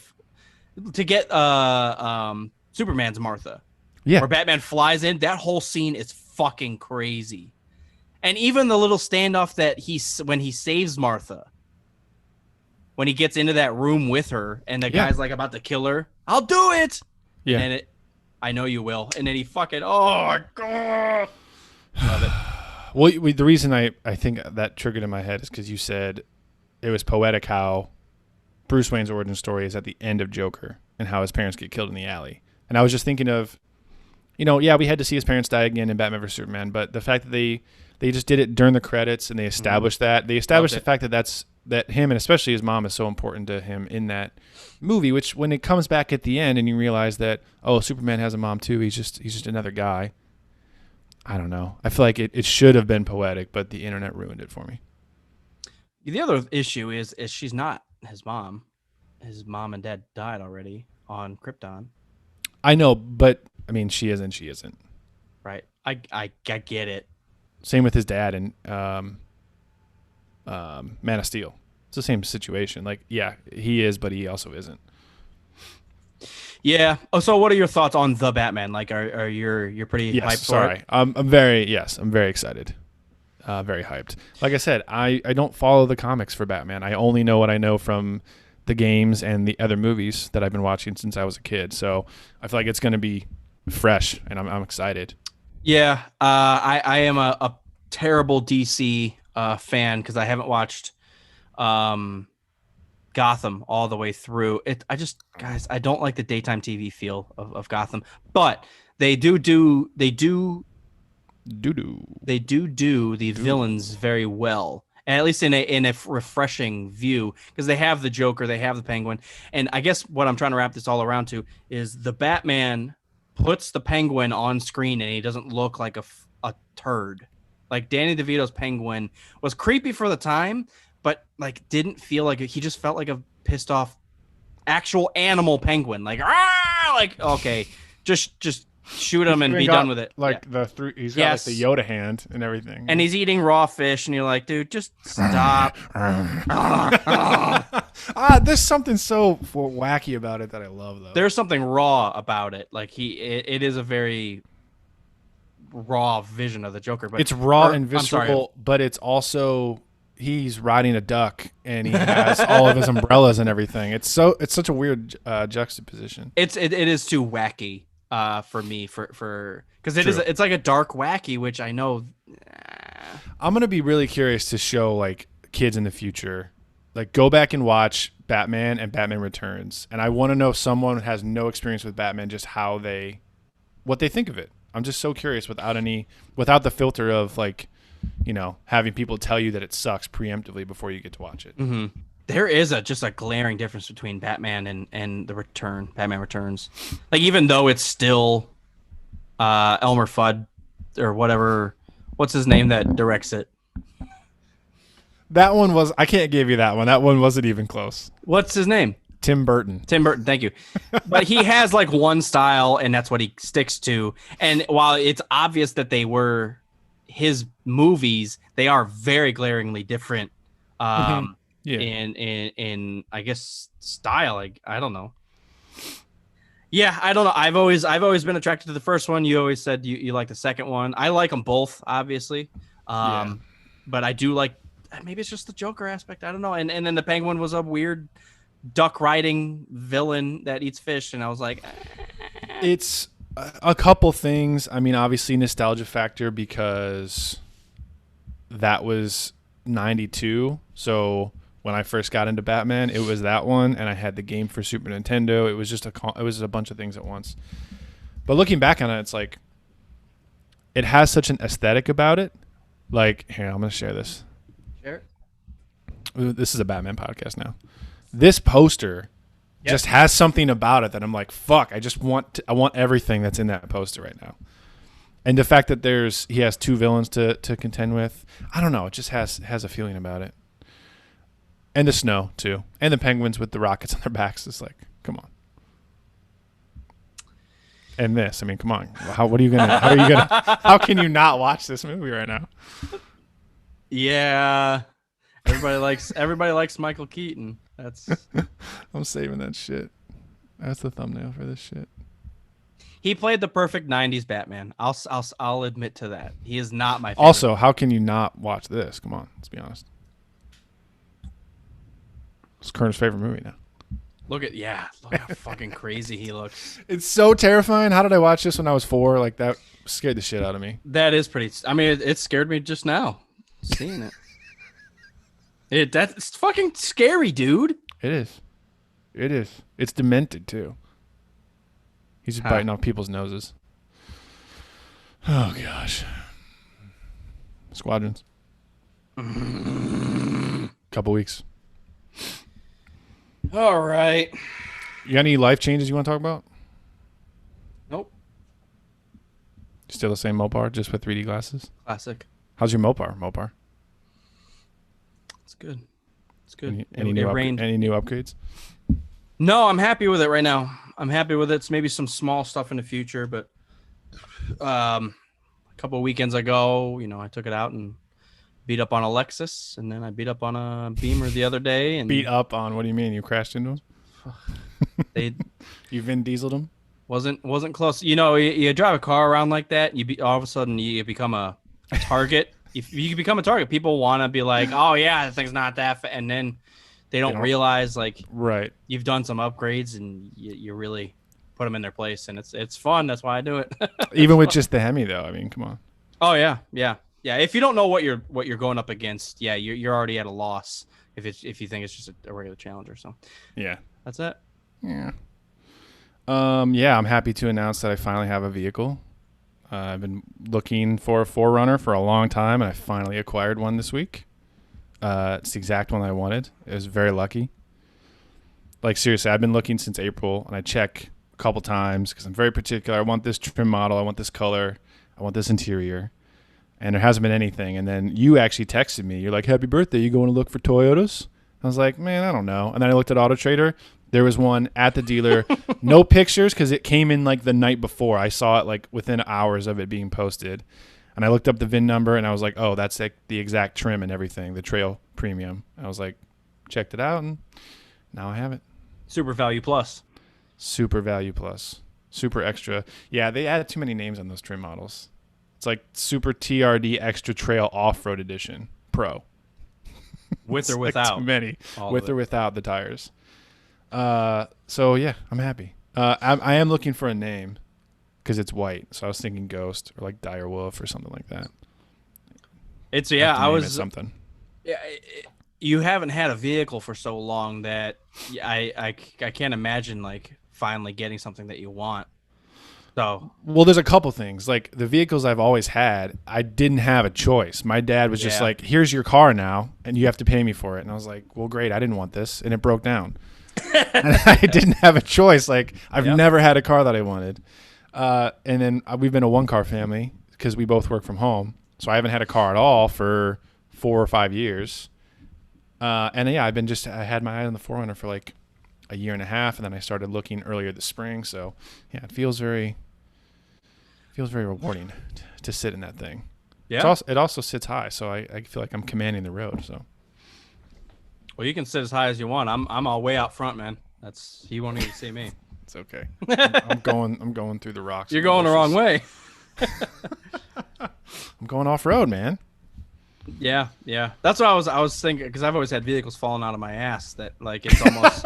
get Superman's Martha. Yeah. Where Batman flies in, that whole scene is fucking crazy. And even the little standoff that when he saves Martha, when he gets into that room with her and the guy's like about to kill her, I'll do it. Yeah. And I know you will. And then he fucking, oh my God. Love it. Well, the reason I think that triggered in my head is because you said it was poetic how Bruce Wayne's origin story is at the end of Joker and how his parents get killed in the alley. And I was just thinking of, we had to see his parents die again in Batman vs Superman, but the fact that they just did it during the credits and they established that. They established the fact that him and especially his mom is so important to him in that movie, which when it comes back at the end and you realize that, oh, Superman has a mom too, he's just another guy. I don't know. I feel like it should have been poetic, but the internet ruined it for me. The other issue is she's not his mom. His mom and dad died already on Krypton. I know, but I mean, she is and she isn't. Right. I get it. Same with his dad and Man of Steel. It's the same situation. Like, yeah, he is, but he also isn't. Yeah. Oh, so what are your thoughts on the Batman? Like, are you're pretty hyped for it? I'm very excited. Very hyped. Like I said, I don't follow the comics for Batman. I only know what I know from the games and the other movies that I've been watching since I was a kid. So I feel like it's going to be fresh, and I'm excited. Yeah. I am a terrible DC fan because I haven't watched Gotham all the way through. Guys, I don't like the daytime TV feel of Gotham, but they do the villains very well, and at least in a refreshing view, because they have the Joker, they have the Penguin, and I guess what I'm trying to wrap this all around to is the Batman puts the Penguin on screen and he doesn't look like a turd. Like Danny DeVito's Penguin was creepy for the time, but like didn't feel like he just felt like a pissed off actual animal penguin. Like okay, just shoot him and be done with it. Like he's got like the Yoda hand and everything. And he's eating raw fish, and you're like, dude, just stop. There's something so wacky about it that I love, though. There's something raw about it. Like it is a very raw vision of the Joker. But it's raw and visceral, but it's also he's riding a duck and he has all of his umbrellas and everything. It's such a weird juxtaposition. It is too wacky. For me, because it's like a dark wacky, which I know. I'm gonna be really curious to show like kids in the future, like go back and watch Batman and Batman Returns, and I want to know if someone has no experience with Batman, just what they think of it. I'm just so curious without the filter of like, having people tell you that it sucks preemptively before you get to watch it. Mm-hmm. There is just a glaring difference between Batman and Batman Returns. Like, even though it's still Elmer Fudd or whatever, what's his name that directs it? That one I can't give you that one. That one wasn't even close. What's his name? Tim Burton. Thank you. But he has like one style, and that's what he sticks to. And while it's obvious that they were his movies, they are very glaringly different. Yeah. In I guess style, I don't know. Yeah, I don't know. I've always been attracted to the first one. You always said you like the second one. I like them both, obviously. But I do like, maybe it's just the Joker aspect. I don't know. And then the Penguin was a weird duck riding villain that eats fish, and I was like, It's a couple things. I mean, obviously nostalgia factor because that was 92. So when I first got into Batman, it was that one, and I had the game for Super Nintendo. It was just a bunch of things at once. But looking back on it, it's like it has such an aesthetic about it. Like, here, I'm going to share this. Share it. This is a Batman podcast now. This poster just has something about it that I'm like, fuck, I want everything that's in that poster right now. And the fact that he has two villains to contend with, I don't know, it just has a feeling about it. And the snow too, and the penguins with the rockets on their backs. It's like, come on. And this, I mean, come on. How can you not watch this movie right now? Yeah, everybody likes Michael Keaton. That's I'm saving that shit. That's the thumbnail for this shit. He played the perfect 90s Batman. I'll admit to that. He is not my favorite. Also, how can you not watch this? Come on, let's be honest. It's Kerner's favorite movie now. Look how fucking crazy he looks. It's so terrifying. How did I watch this when I was 4? Like, that scared the shit out of me. That is pretty. I mean, it scared me just now seeing it. That's fucking scary, dude. It is. It's demented too. He's just biting off people's noses. Oh gosh. Squadrons. Couple weeks. All right. You got any life changes you want to talk about? Nope. Still the same Mopar, just with 3D glasses? Classic. How's your Mopar? It's good. It's good. Any It rained. new upgrades? No, I'm happy with it right now. I'm happy with it. It's maybe some small stuff in the future, but a couple of weekends ago, I took it out and beat up on a Lexus, and then I beat up on a Beamer the other day. And Beat up on? What do you mean? You crashed into them? You Vin Dieseled them? Wasn't close. You drive a car around like that, all of a sudden you become a target. If you become a target, people want to be like, "Oh yeah, the thing's not that," and then they don't realize right. You've done some upgrades and you really put them in their place, and it's fun. That's why I do it. Even with just the Hemi, though. I mean, come on. Oh yeah. If you don't know what you're going up against, you're already at a loss. If you think it's just a regular challenger, so Yeah. that's it. Yeah. I'm happy to announce that I finally have a vehicle. I've been looking for a 4Runner for a long time, and I finally acquired one this week. It's the exact one I wanted. It was very lucky. Like, seriously, I've been looking since April, and I check a couple times because I'm very particular. I want this trim model. I want this color. I want this interior. And there hasn't been anything. And then you actually texted me. You're like, happy birthday. You going to look for Toyotas? I was like, man, I don't know. And then I looked at Auto Trader. There was one at the dealer. No pictures because it came in like the night before. I saw it like within hours of it being posted. And I looked up the VIN number and I was like, oh, that's like the exact trim and everything, the Trail Premium. I was like, checked it out and now I have it. Super Value Plus. Super Value Plus. Super Extra. Yeah, they added too many names on those trim models. It's like Super TRD Extra Trail Off-Road Edition Pro. With or Like without. too many. All With of or it. without the tires. So yeah, I'm happy. I am looking for a name because it's white. So I was thinking Ghost or like Dire Wolf or something like that. It's Have to I name was it something. Yeah, you haven't had a vehicle for so long that I can't imagine like finally getting something that you want. So Well, there's a couple things. Like the vehicles I've always had, I didn't have a choice. My dad was just like, "Here's your car now, and you have to pay me for it." And I was like, "Well, great. I didn't want this," and it broke down. And I didn't have a choice. Like I've never had a car that I wanted. And then we've been a one-car family because we both work from home. So I haven't had a car at all for 4 or 5 years. And yeah, I had my eye on the 4Runner for like a year and a half, and then I started looking earlier this spring. So yeah, it feels very rewarding to sit in that thing. yeah. It also sits high, so I feel like I'm commanding the road. So Well, you can sit as high as you want. I'm all way out front, man. You won't even see me. it's okay. I'm going through the rocks. You're going the wrong way. I'm going off road, man. Yeah. That's what I was thinking because I've always had vehicles falling out of my ass that like it's almost.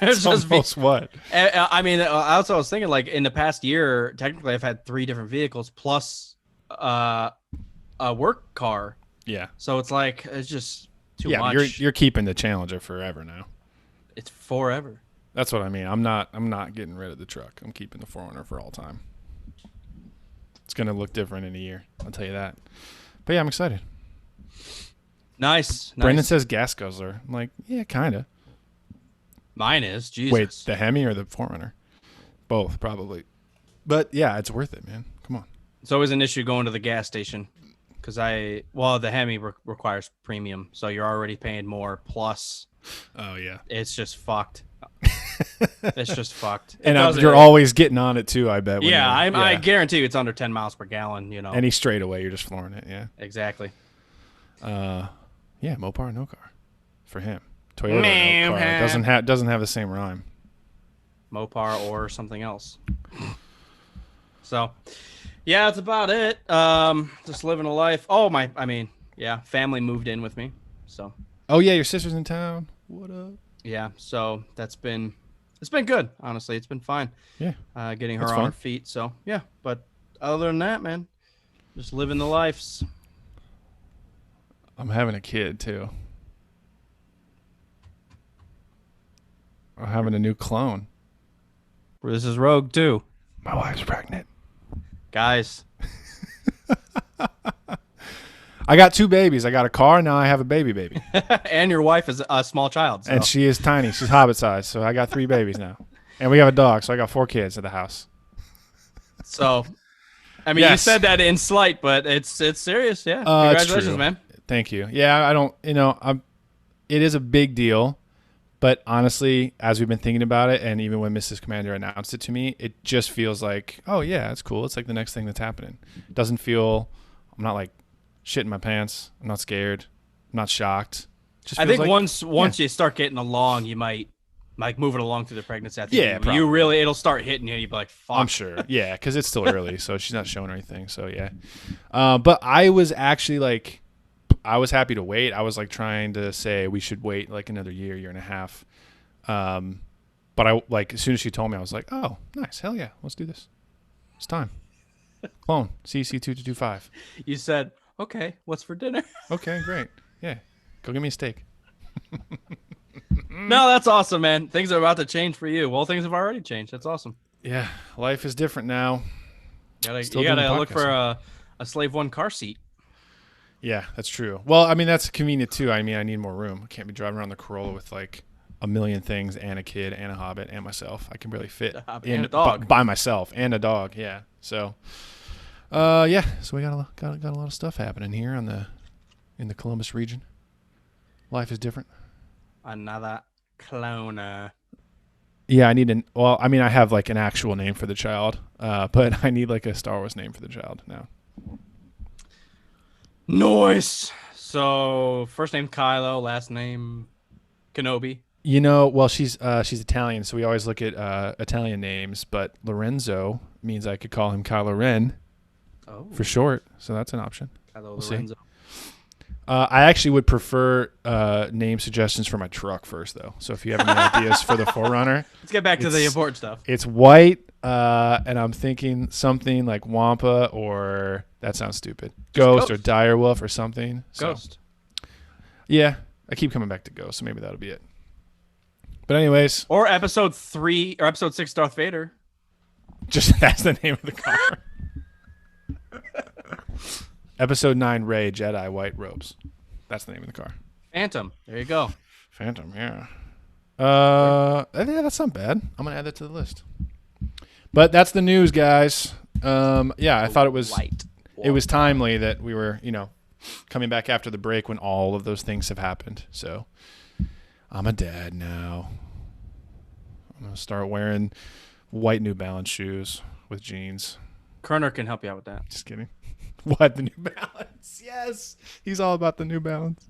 It's almost what? I mean, also I was thinking like in the past year, technically I've had 3 different vehicles plus a work car. Yeah. So it's like it's just too Yeah, much. you're keeping the Challenger forever now. It's forever. That's what I mean. I'm not getting rid of the truck. I'm keeping the 4Runner for all time. It's gonna look different in a year. I'll tell you that. But yeah, I'm excited. Nice. Brendan says gas guzzler. I'm like, yeah, kinda. Mine is. Jesus. Wait, the Hemi or the 4Runner? Both, probably. But yeah, it's worth it, man. Come on. It's always an issue going to the gas station because the Hemi requires premium, so you're already paying more. Plus, Oh yeah. it's just fucked. It's just fucked. And you're always getting on it too, I bet. when Yeah, you're- I guarantee you it's under 10 miles per gallon. Any straightaway, you're just flooring it. Yeah. Exactly. Yeah, Mopar, no car for him. Toyota, no car. Doesn't have the same rhyme. Mopar or something else. So, yeah, that's about it. Just living a life. Family moved in with me. So, Oh yeah, your sister's in town. What up? yeah, so it's been good. Honestly, it's been fine. Yeah. Getting her That's on fun. her feet. So, yeah, but other than that, man, just living the lives. I'm having a kid too. I'm having a new clone. This is Rogue too. My wife's pregnant. Guys, I got 2 babies. I got a car, now I have a baby. and your wife is a small child. So. And she is tiny. She's hobbit size. So I got 3 babies now. And we have a dog, so I got 4 kids at the house. So, I mean, you said that in slight, but it's serious. Yeah. Congratulations, man. Thank you. Yeah, I don't. It is a big deal, but honestly, as we've been thinking about it, and even when Mrs. Commander announced it to me, it just feels like, oh yeah, it's cool. It's like the next thing that's happening. It doesn't feel. I'm not like shitting my pants. I'm not scared. I'm not shocked. I think like, once you start getting along, you might like moving along through the pregnancy. I think it'll start hitting you. You'll be like, fuck. I'm sure. Yeah, because it's still early, so she's not showing anything. So yeah, but I was actually like, I was happy to wait. I was like trying to say we should wait like another year and a half. But I like as soon as she told me, I was like, oh, nice, hell yeah, let's do this. It's time. Clone CC2225. You said, okay, what's for dinner? Okay, great. Yeah, go get me a steak. No, that's awesome, man. Things are about to change for you. Well, things have already changed. That's awesome. Yeah, life is different now. You gotta look for a Slave One car seat. Yeah, that's true. Well, I mean, that's convenient too. I mean, I need more room. I can't be driving around the Corolla with like a million things and a kid and a Hobbit and myself. I can barely fit in a dog by myself and a dog. Yeah. So, yeah. So we got a lot of stuff happening here in the Columbus region. Life is different. Another cloner. Yeah, I have like an actual name for the child, but I need like a Star Wars name for the child now. Nice. So first name Kylo, last name Kenobi. Well, she's Italian, so we always look at Italian names. But Lorenzo means I could call him Kylo Ren for short, so that's an option. Kylo Lorenzo. I actually would prefer name suggestions for my truck first, though. So if you have any ideas for the 4Runner, let's get back to the important stuff. It's white, and I'm thinking something like Wampa, or that sounds stupid, Ghost or Direwolf or something. Ghost. So, yeah, I keep coming back to Ghost, so maybe that'll be it. But anyways, or episode 3 or episode 6, Darth Vader. Just that's the name of the car. Episode 9, Rey, Jedi, White Robes. That's the name of the car. Phantom. There you go. Phantom, yeah. Yeah, that's not bad. I'm going to add that to the list. But that's the news, guys. Yeah, I thought it was timely that we were, coming back after the break when all of those things have happened. So I'm a dad now. I'm going to start wearing white New Balance shoes with jeans. Kerner can help you out with that. Just kidding. What, the New Balance? Yes. He's all about the New Balance.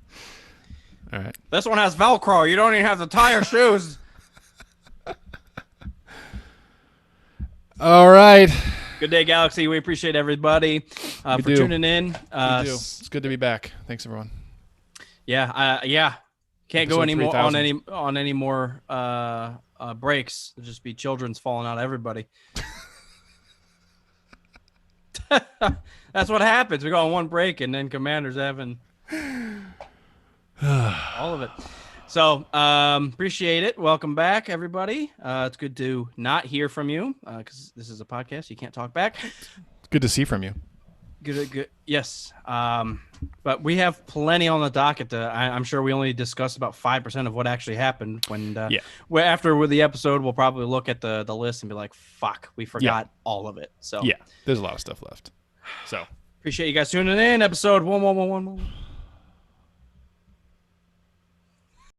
All right. This one has Velcro. You don't even have to tie your shoes. All right. Good day, Galaxy. We appreciate everybody for tuning in. It's good to be back. Thanks, everyone. Yeah. Can't go anymore on any more breaks. It'll just be children's falling out of everybody. That's what happens. We go on one break, and then Commander's having all of it. So appreciate it. Welcome back, everybody. It's good to not hear from you because this is a podcast. You can't talk back. Good to see from you. Good. Yes. But we have plenty on the docket. I'm sure we only discussed about 5% of what actually happened. After the episode, we'll probably look at the list and be like, fuck, we forgot all of it. So yeah, there's a lot of stuff left. So appreciate you guys tuning in. Episode 1111.